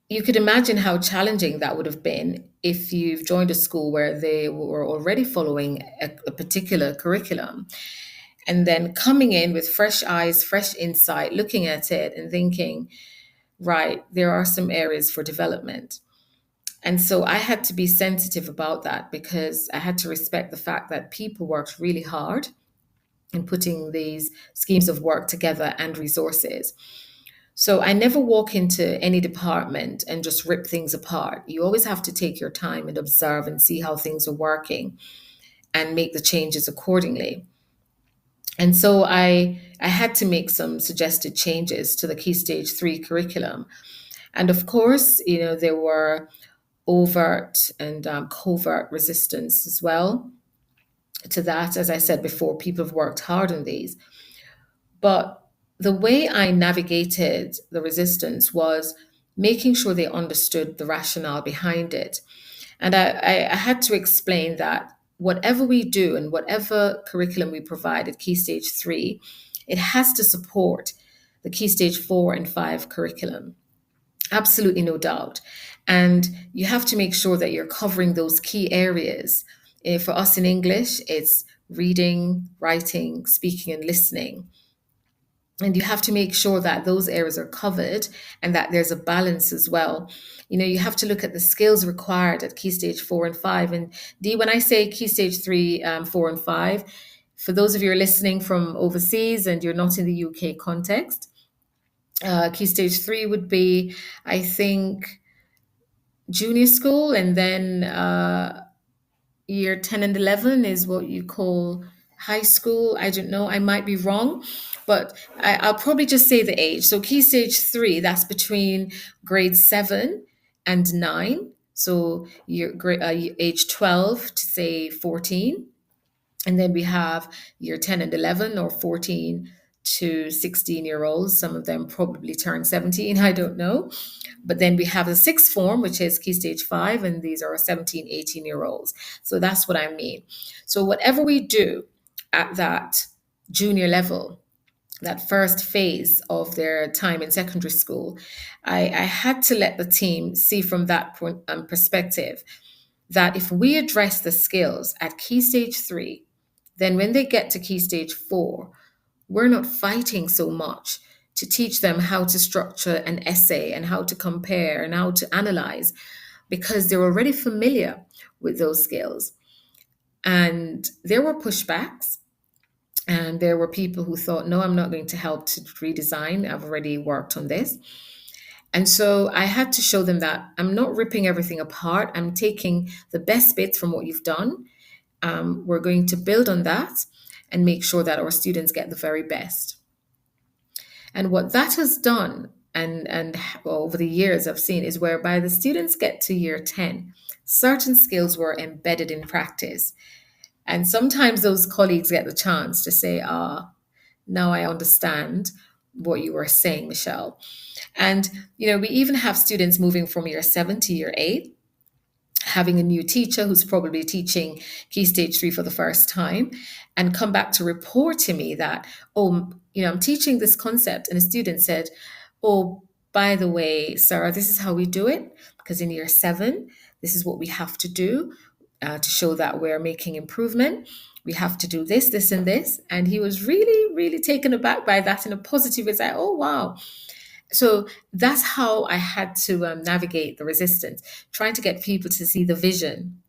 you could imagine how challenging that would have been if you've joined a school where they were already following a particular curriculum and then coming in with fresh eyes, fresh insight, looking at it and thinking, right, there are some areas for development. And so I had to be sensitive about that because I had to respect the fact that people worked really hard in putting these schemes of work together and resources. So I never walk into any department and just rip things apart. You always have to take your time and observe and see how things are working and make the changes accordingly. And so I had to make some suggested changes to the Key Stage 3 curriculum. And of course, there were overt and covert resistance as well to that. As I said before, people have worked hard on these. But the way I navigated the resistance was making sure they understood the rationale behind it. And I had to explain that whatever we do and whatever curriculum we provide at Key Stage 3, it has to support the Key Stage 4 and 5 curriculum. Absolutely no doubt. And you have to make sure that you're covering those key areas. For us in English, it's reading, writing, speaking, and listening. And you have to make sure that those areas are covered and that there's a balance as well. You have to look at the skills required at Key Stage 4 and 5. And Dee, when I say Key Stage 3, 4, and 5, for those of you who are listening from overseas and you're not in the UK context, Key Stage 3 would be, I think, junior school, and then year 10 and 11 is what you call high school. I don't know, I might be wrong, but I'll probably just say the age. So Key Stage 3, that's between grade 7 and 9. So you're age 12 to say 14. And then we have year 10 and 11, or 14 to 16-year-olds. Some of them probably turn 17, I don't know. But then we have the sixth form, which is Key Stage 5, and these are 17, 18-year-olds. So that's what I mean. So whatever we do at that junior level, that first phase of their time in secondary school, I had to let the team see from that perspective that if we address the skills at Key Stage 3, then when they get to Key Stage 4, we're not fighting so much to teach them how to structure an essay and how to compare and how to analyze, because they're already familiar with those skills. And there were pushbacks, and there were people who thought, no, I'm not going to help to redesign. I've already worked on this. And so I had to show them that I'm not ripping everything apart. I'm taking the best bits from what you've done. We're going to build on that and make sure that our students get the very best. And what that has done, and over the years I've seen, is whereby the students get to year 10, certain skills were embedded in practice. And sometimes those colleagues get the chance to say, now I understand what you were saying, Michelle. And, we even have students moving from year 7 to year 8, having a new teacher who's probably teaching Key Stage 3 for the first time, and come back to report to me that, I'm teaching this concept. And a student said, by the way, Sarah, this is how we do it, because in year 7, this is what we have to do to show that we're making improvement. We have to do this, this, and this. And he was really, really taken aback by that in a positive way. It's like, oh, wow. So that's how I had to navigate the resistance, trying to get people to see the vision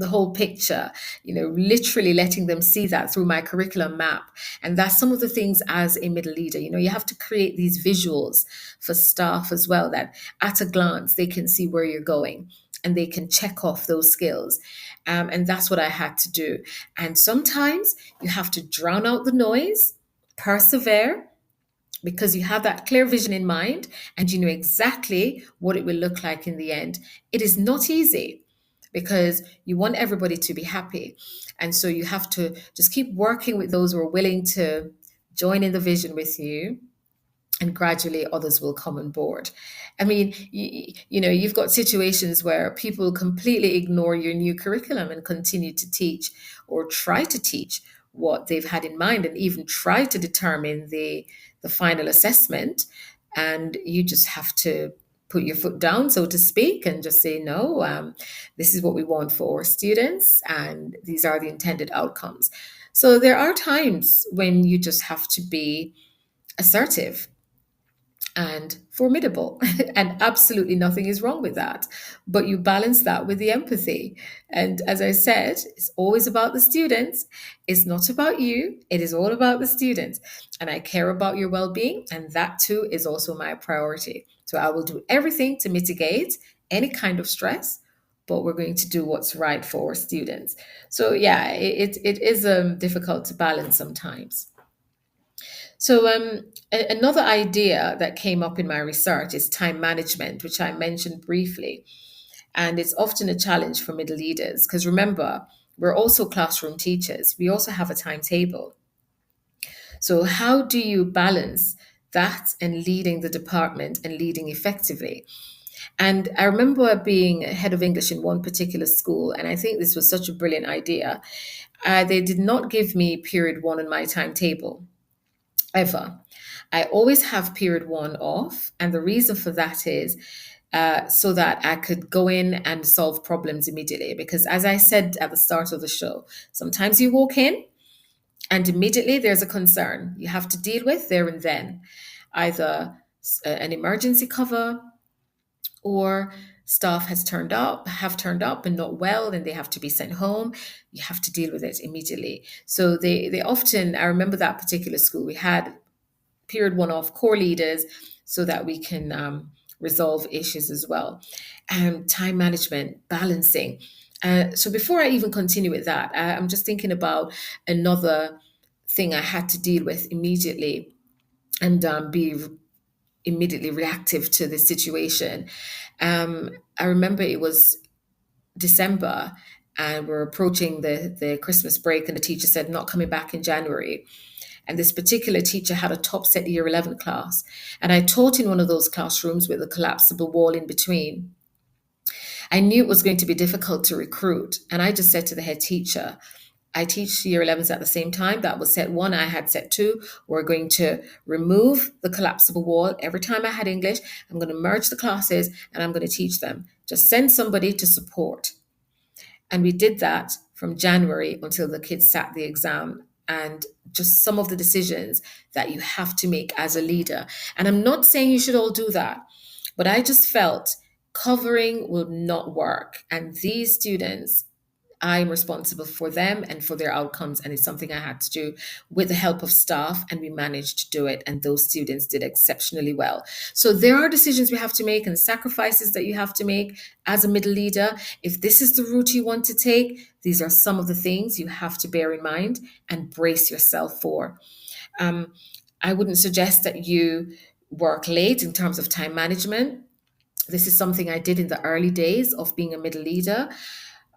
the whole picture, literally letting them see that through my curriculum map. And that's some of the things as a middle leader, you have to create these visuals for staff as well, that at a glance they can see where you're going and they can check off those skills. And that's what I had to do. And sometimes you have to drown out the noise, persevere, because you have that clear vision in mind and you know exactly what it will look like in the end. It is not easy because you want everybody to be happy. And so you have to just keep working with those who are willing to join in the vision with you, and gradually others will come on board. I mean, you've got situations where people completely ignore your new curriculum and continue to teach or try to teach what they've had in mind, and even try to determine the final assessment. And you just have to put your foot down, so to speak, and just say, no, this is what we want for students, and these are the intended outcomes. So there are times when you just have to be assertive and formidable. And absolutely nothing is wrong with that. But you balance that with the empathy. And as I said, it's always about the students. It's not about you. It is all about the students. And I care about your well being. And that too is also my priority. So I will do everything to mitigate any kind of stress, but we're going to do what's right for students. So yeah, it is difficult to balance sometimes. So, another idea that came up in my research is time management, which I mentioned briefly. And it's often a challenge for middle leaders because remember, we're also classroom teachers, we also have a timetable. So, how do you balance that and leading the department and leading effectively? And I remember being head of English in one particular school, and I think this was such a brilliant idea. They did not give me period one on my timetable ever. I always have period one off. And the reason for that is so that I could go in and solve problems immediately. Because as I said at the start of the show, sometimes you walk in and immediately there's a concern you have to deal with there and then, either an emergency cover, or staff have turned up and not well and they have to be sent home. You have to deal with it immediately. So they often, I remember that particular school, we had period one off core leaders so that we can resolve issues as well. Time management, balancing. So before I even continue with that, I'm just thinking about another thing I had to deal with immediately and be immediately reactive to the situation. I remember it was December and we're approaching the Christmas break, and the teacher said not coming back in January. And this particular teacher had a top set year 11 class. And I taught in one of those classrooms with a collapsible wall in between. I knew it was going to be difficult to recruit. And I just said to the head teacher, I teach year 11s at the same time. That was set one. I had set two. We're going to remove the collapsible wall. Every time I had English, I'm going to merge the classes and I'm going to teach them. Just send somebody to support. And we did that from January until the kids sat the exam. And just some of the decisions that you have to make as a leader. And I'm not saying you should all do that, but I just felt covering will not work. And these students, I'm responsible for them and for their outcomes. And it's something I had to do with the help of staff, and we managed to do it. And those students did exceptionally well. So there are decisions we have to make and sacrifices that you have to make as a middle leader. If this is the route you want to take, these are some of the things you have to bear in mind and brace yourself for. I wouldn't suggest that you work late in terms of time management. This is something I did in the early days of being a middle leader.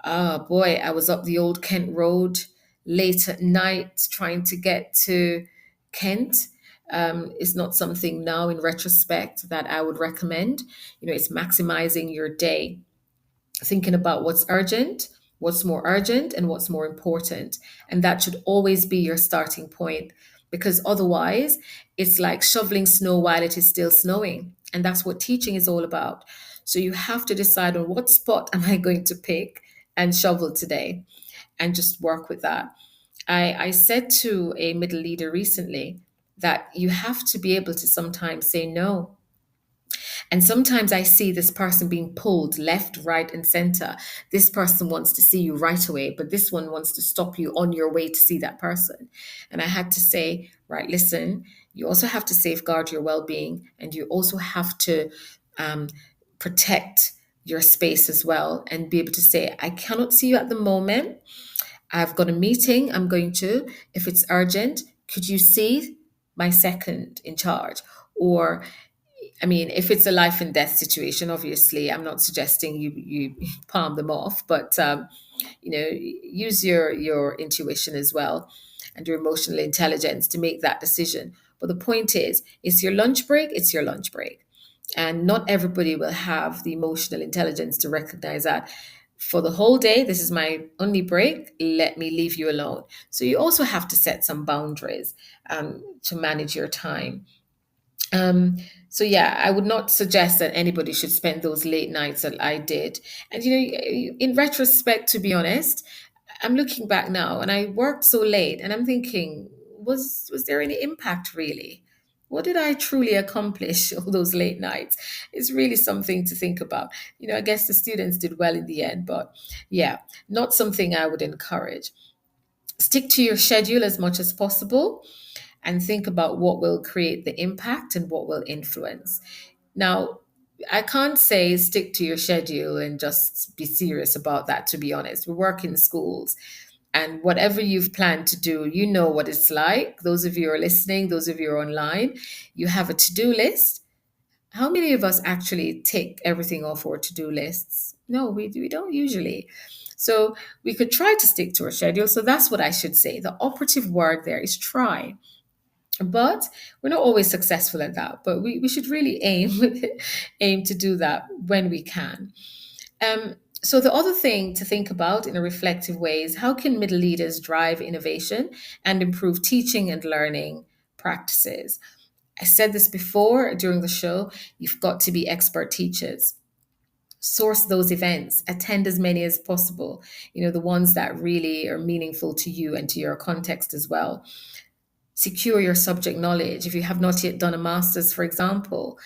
Oh boy, I was up the old Kent Road late at night trying to get to Kent. It's not something now in retrospect that I would recommend. It's maximizing your day, thinking about what's urgent, what's more urgent, and what's more important. And that should always be your starting point, because otherwise it's like shoveling snow while it is still snowing. And that's what teaching is all about. So you have to decide on what spot am I going to pick and shovel today, and just work with that. I said to a middle leader recently that you have to be able to sometimes say no. And sometimes I see this person being pulled left, right, and center. This person wants to see you right away, but this one wants to stop you on your way to see that person. And I had to say, right, listen, you also have to safeguard your well being, and you also have to um, protect your space as well, and be able to say, I cannot see you at the moment. I've got a meeting I'm going to. If it's urgent, could you see my second in charge? Or I mean, if it's a life and death situation, obviously, I'm not suggesting you palm them off, but use your intuition as well and your emotional intelligence to make that decision. But the point is, it's your lunch break. It's your lunch break, and not everybody will have the emotional intelligence to recognize that. For the whole day, this is my only break. Let me leave you alone. So you also have to set some boundaries to manage your time. Um, so yeah, I would not suggest that anybody should spend those late nights that I did. And in retrospect, to be honest, I'm looking back now and I worked so late and I'm thinking, was there any impact really? What did I truly accomplish all those late nights? It's really something to think about. I guess the students did well in the end, but yeah, not something I would encourage. Stick to your schedule as much as possible and think about what will create the impact and what will influence. Now, I can't say stick to your schedule and just be serious about that, to be honest. We work in schools, and whatever you've planned to do, you know what it's like. Those of you who are listening, those of you who are online, you have a to do list. How many of us actually tick everything off our to do lists? No, we don't usually. So we could try to stick to our schedule. So that's what I should say. The operative word there is try. But we're not always successful at that. But we should really aim to do that when we can. So the other thing to think about in a reflective way is how can middle leaders drive innovation and improve teaching and learning practices? I said this before during the show, you've got to be expert teachers. Source those events, attend as many as possible, the ones that really are meaningful to you and to your context as well. Secure your subject knowledge. If you have not yet done a master's, for example,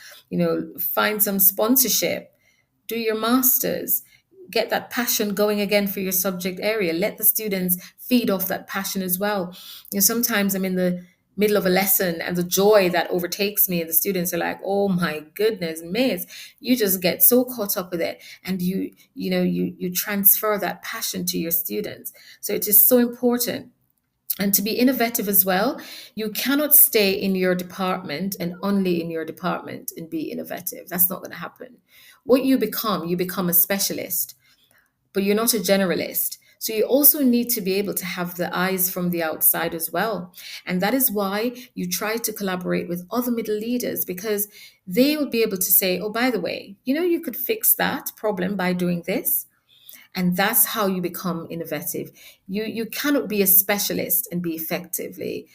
find some sponsorship, do your master's, get that passion going again for your subject area. Let the students feed off that passion as well. Sometimes I'm in the middle of a lesson and the joy that overtakes me and the students are like, oh my goodness, miss, you just get so caught up with it, and you transfer that passion to your students. So it is so important. And to be innovative as well, you cannot stay in your department and only in your department and be innovative. That's not going to happen. What you become a specialist, but you're not a generalist. So you also need to be able to have the eyes from the outside as well. And that is why you try to collaborate with other middle leaders, because they will be able to say, oh, by the way, you could fix that problem by doing this. And that's how you become innovative. You cannot be a specialist and be effectively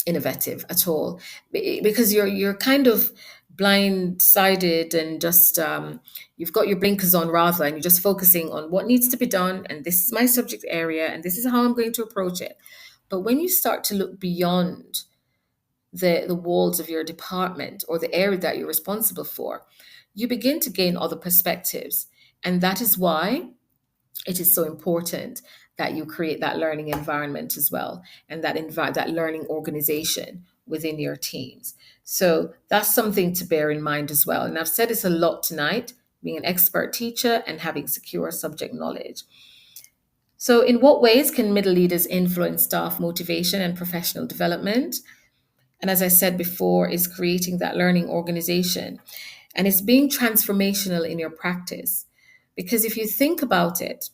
innovative at all, because you're kind of blindsided and just you've got your blinkers on rather, and you're just focusing on what needs to be done, and this is my subject area and this is how I'm going to approach it. But when you start to look beyond the walls of your department or the area that you're responsible for, you begin to gain other perspectives. And that is why it is so important that you create that learning environment as well, and that learning organization within your teams. So that's something to bear in mind as well. And I've said this a lot tonight, being an expert teacher and having secure subject knowledge. So in what ways can middle leaders influence staff motivation and professional development? And as I said before, is creating that learning organization. And it's being transformational in your practice. Because if you think about it,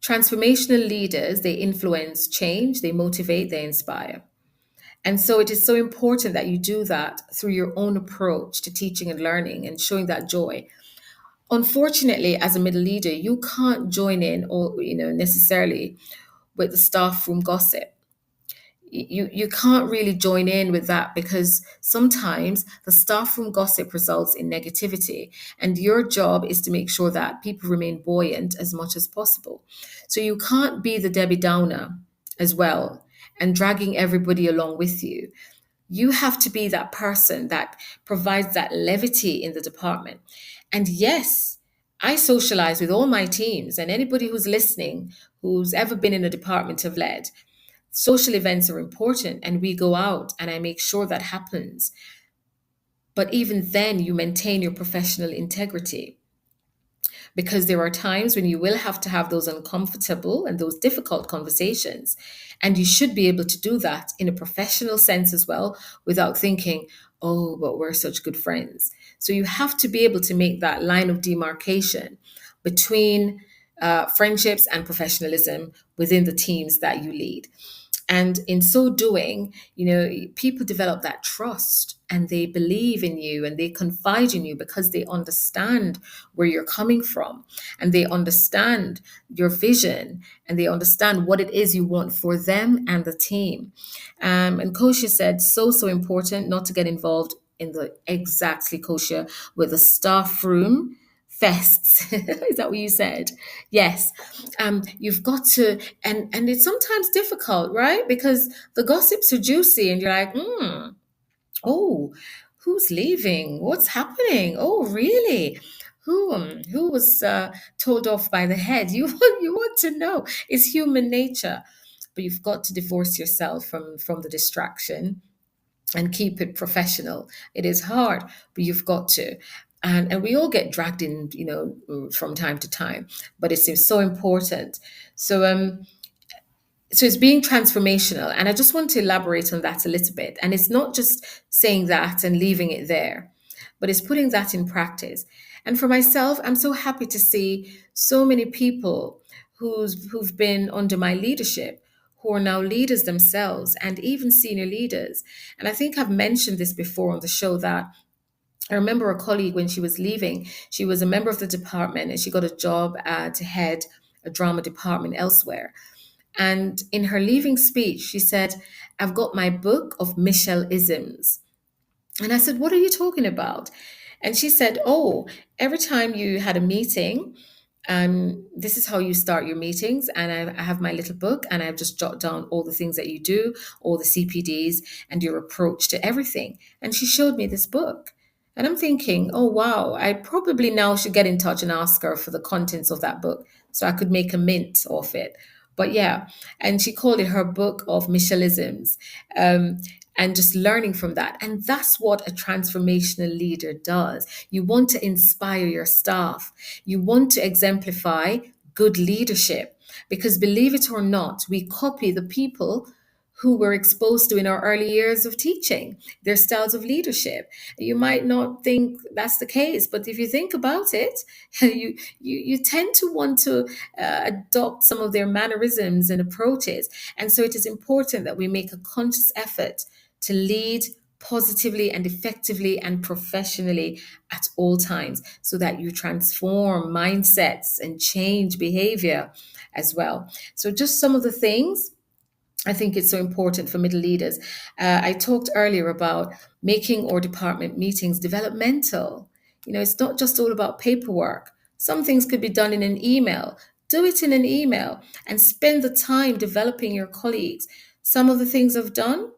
transformational leaders, they influence change, they motivate, they inspire. And so it is so important that you do that through your own approach to teaching and learning and showing that joy. Unfortunately, as a middle leader, you can't join in or necessarily with the staff room gossip. You can't really join in with that, because sometimes the staff room gossip results in negativity, and your job is to make sure that people remain buoyant as much as possible. So you can't be the Debbie Downer as well and dragging everybody along with you. You have to be that person that provides that levity in the department. And yes, I socialize with all my teams, and anybody who's listening who's ever been in a department of led. Social events are important, and we go out, and I make sure that happens. But even then, you maintain your professional integrity, because there are times when you will have to have those uncomfortable and those difficult conversations. And you should be able to do that in a professional sense as well, without thinking, oh, but we're such good friends. So you have to be able to make that line of demarcation between friendships and professionalism within the teams that you lead. And in so doing, people develop that trust, and they believe in you, and they confide in you because they understand where you're coming from, and they understand your vision, and they understand what it is you want for them and the team. And Kosha said, so important not to get involved in the exactly Kosha with the staff room fests. Is that what you said? Yes. You've got to, and it's sometimes difficult, right? Because the gossips are juicy, and you're like, oh, who's leaving? What's happening? Oh, really? Who was told off by the head? You want to know. It's human nature, but you've got to divorce yourself from the distraction and keep it professional. It is hard, but you've got to. And we all get dragged in, from time to time, but it's so important. So it's being transformational. And I just want to elaborate on that a little bit. And it's not just saying that and leaving it there, but it's putting that in practice. And for myself, I'm so happy to see so many people who've been under my leadership, who are now leaders themselves, and even senior leaders. And I think I've mentioned this before on the show, that I remember a colleague, when she was leaving, she was a member of the department, and she got a job to head a drama department elsewhere. And in her leaving speech, she said, I've got my book of Michelle-isms. And I said, what are you talking about? And she said, oh, every time you had a meeting, this is how you start your meetings. And I have my little book, and I've just jot down all the things that you do, all the CPDs, and your approach to everything. And she showed me this book. And I'm thinking, oh, wow, I probably now should get in touch and ask her for the contents of that book so I could make a mint of it. But yeah, and she called it her book of Michelle-isms, and just learning from that. And that's what a transformational leader does. You want to inspire your staff. You want to exemplify good leadership, because believe it or not, we copy the people who we're exposed to in our early years of teaching, their styles of leadership. You might not think that's the case, but if you think about it, you tend to want to adopt some of their mannerisms and approaches. And so it is important that we make a conscious effort to lead positively and effectively and professionally at all times, so that you transform mindsets and change behavior as well. So just some of the things I think it's so important for middle leaders. I talked earlier about making our department meetings developmental. It's not just all about paperwork. Some things could be done in an email. Do it in an email and spend the time developing your colleagues. Some of the things I've done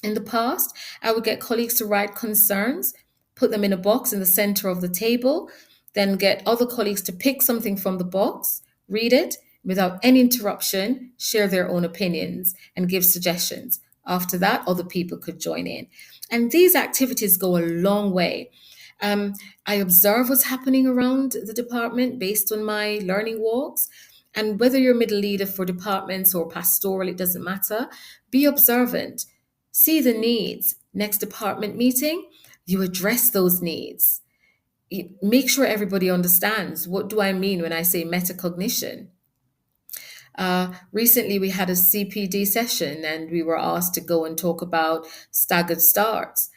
in the past, I would get colleagues to write concerns, put them in a box in the center of the table, then get other colleagues to pick something from the box, read it without any interruption, share their own opinions, and give suggestions. After that, other people could join in. And these activities go a long way. I observe what's happening around the department based on my learning walks. And whether you're a middle leader for departments or pastoral, it doesn't matter. Be observant. See the needs. Next department meeting, you address those needs. Make sure everybody understands. What do I mean when I say metacognition? Recently, we had a CPD session, and we were asked to go and talk about staggered starts.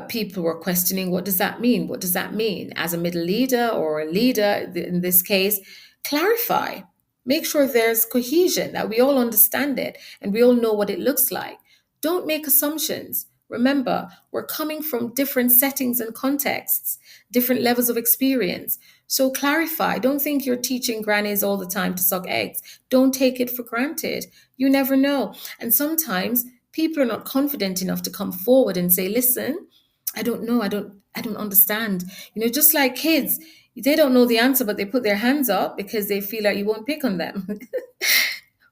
People were questioning, what does that mean? What does that mean? As a middle leader or a leader, in this case, clarify. Make sure there's cohesion, that we all understand it and we all know what it looks like. Don't make assumptions. Remember, we're coming from different settings and contexts, different levels of experience. So clarify. Don't think you're teaching grannies all the time to suck eggs. Don't take it for granted. You never know. And sometimes people are not confident enough to come forward and say, listen, I don't know, I don't understand. Just like kids, they don't know the answer, but they put their hands up because they feel like you won't pick on them.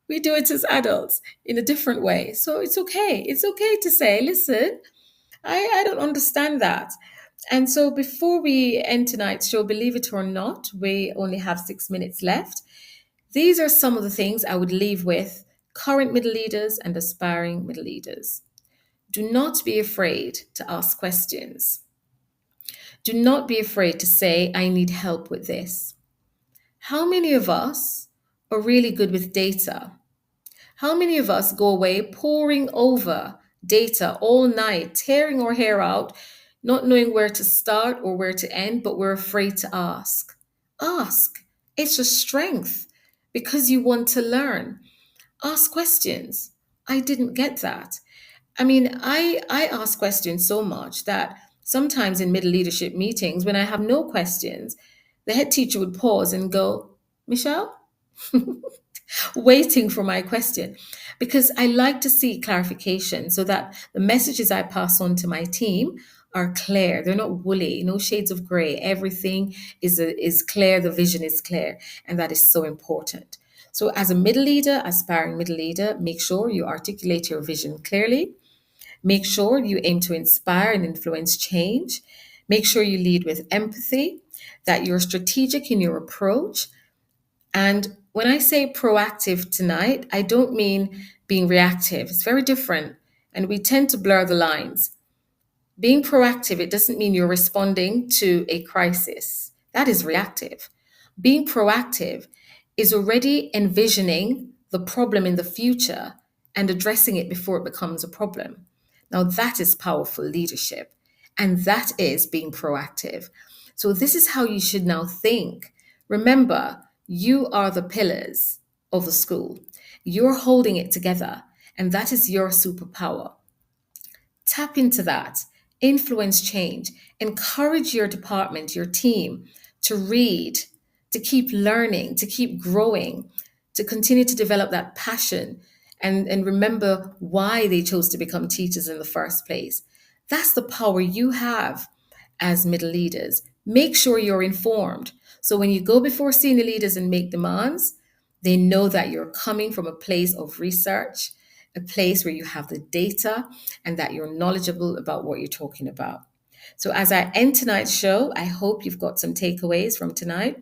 We do it as adults in a different way. So it's okay. It's okay to say, listen, I don't understand that. And so before we end tonight's show, believe it or not, we only have 6 minutes left. These are some of the things I would leave with current middle leaders and aspiring middle leaders. Do not be afraid to ask questions. Do not be afraid to say, I need help with this. How many of us are really good with data? How many of us go away poring over data all night, tearing our hair out, not knowing where to start or where to end, but we're afraid to ask? Ask. It's a strength because you want to learn. Ask questions. I didn't get that. I mean, I ask questions so much that sometimes in middle leadership meetings, when I have no questions, the head teacher would pause and go, Michelle? Waiting for my question, because I like to see clarification so that the messages I pass on to my team are clear. They're not woolly, no shades of gray. Everything is clear. The vision is clear. And that is so important. So as a middle leader, aspiring middle leader, make sure you articulate your vision clearly. Make sure you aim to inspire and influence change. Make sure you lead with empathy, that you're strategic in your approach. And when I say proactive tonight, I don't mean being reactive. It's very different. And we tend to blur the lines. Being proactive, it doesn't mean you're responding to a crisis. That is reactive. Being proactive is already envisioning the problem in the future and addressing it before it becomes a problem. Now, that is powerful leadership. And that is being proactive. So this is how you should now think. Remember, you are the pillars of the school. You're holding it together, and that is your superpower. Tap into that, influence change, encourage your department, your team to read, to keep learning, to keep growing, to continue to develop that passion and remember why they chose to become teachers in the first place. That's the power you have as middle leaders. Make sure you're informed. So when you go before senior leaders and make demands, they know that you're coming from a place of research, a place where you have the data, and that you're knowledgeable about what you're talking about. So as I end tonight's show, I hope you've got some takeaways from tonight.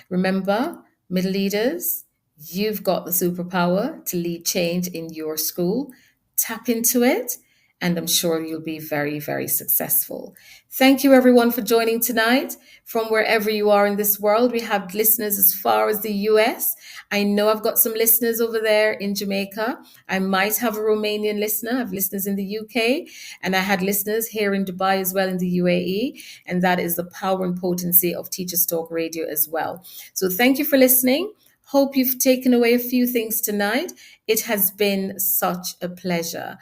Remember, middle leaders, you've got the superpower to lead change in your school. Tap into it, and I'm sure you'll be very, very successful. Thank you, everyone, for joining tonight. From wherever you are in this world, we have listeners as far as the US. I know I've got some listeners over there in Jamaica. I might have a Romanian listener. I have listeners in the UK, and I had listeners here in Dubai as well, in the UAE. And that is the power and potency of Teachers Talk Radio as well. So thank you for listening. Hope you've taken away a few things tonight. It has been such a pleasure.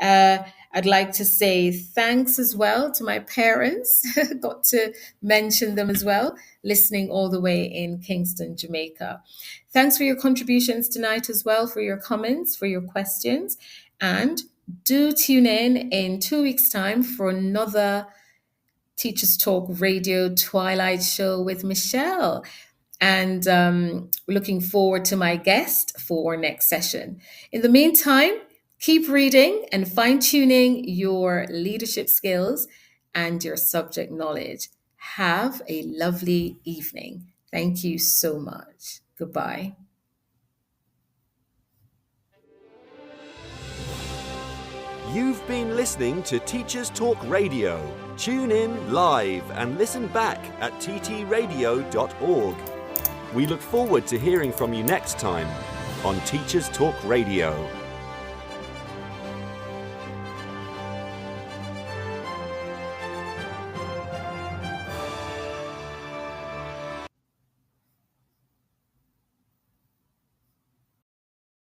I'd like to say thanks as well to my parents. Got to mention them as well, listening all the way in Kingston, Jamaica. Thanks for your contributions tonight as well, for your comments, for your questions. And do tune in 2 weeks' time for another Teachers Talk Radio Twilight show with Michelle. And looking forward to my guest for our next session. In the meantime, keep reading and fine-tuning your leadership skills and your subject knowledge. Have a lovely evening. Thank you so much. Goodbye. You've been listening to Teachers Talk Radio. Tune in live and listen back at ttradio.org. We look forward to hearing from you next time on Teachers Talk Radio.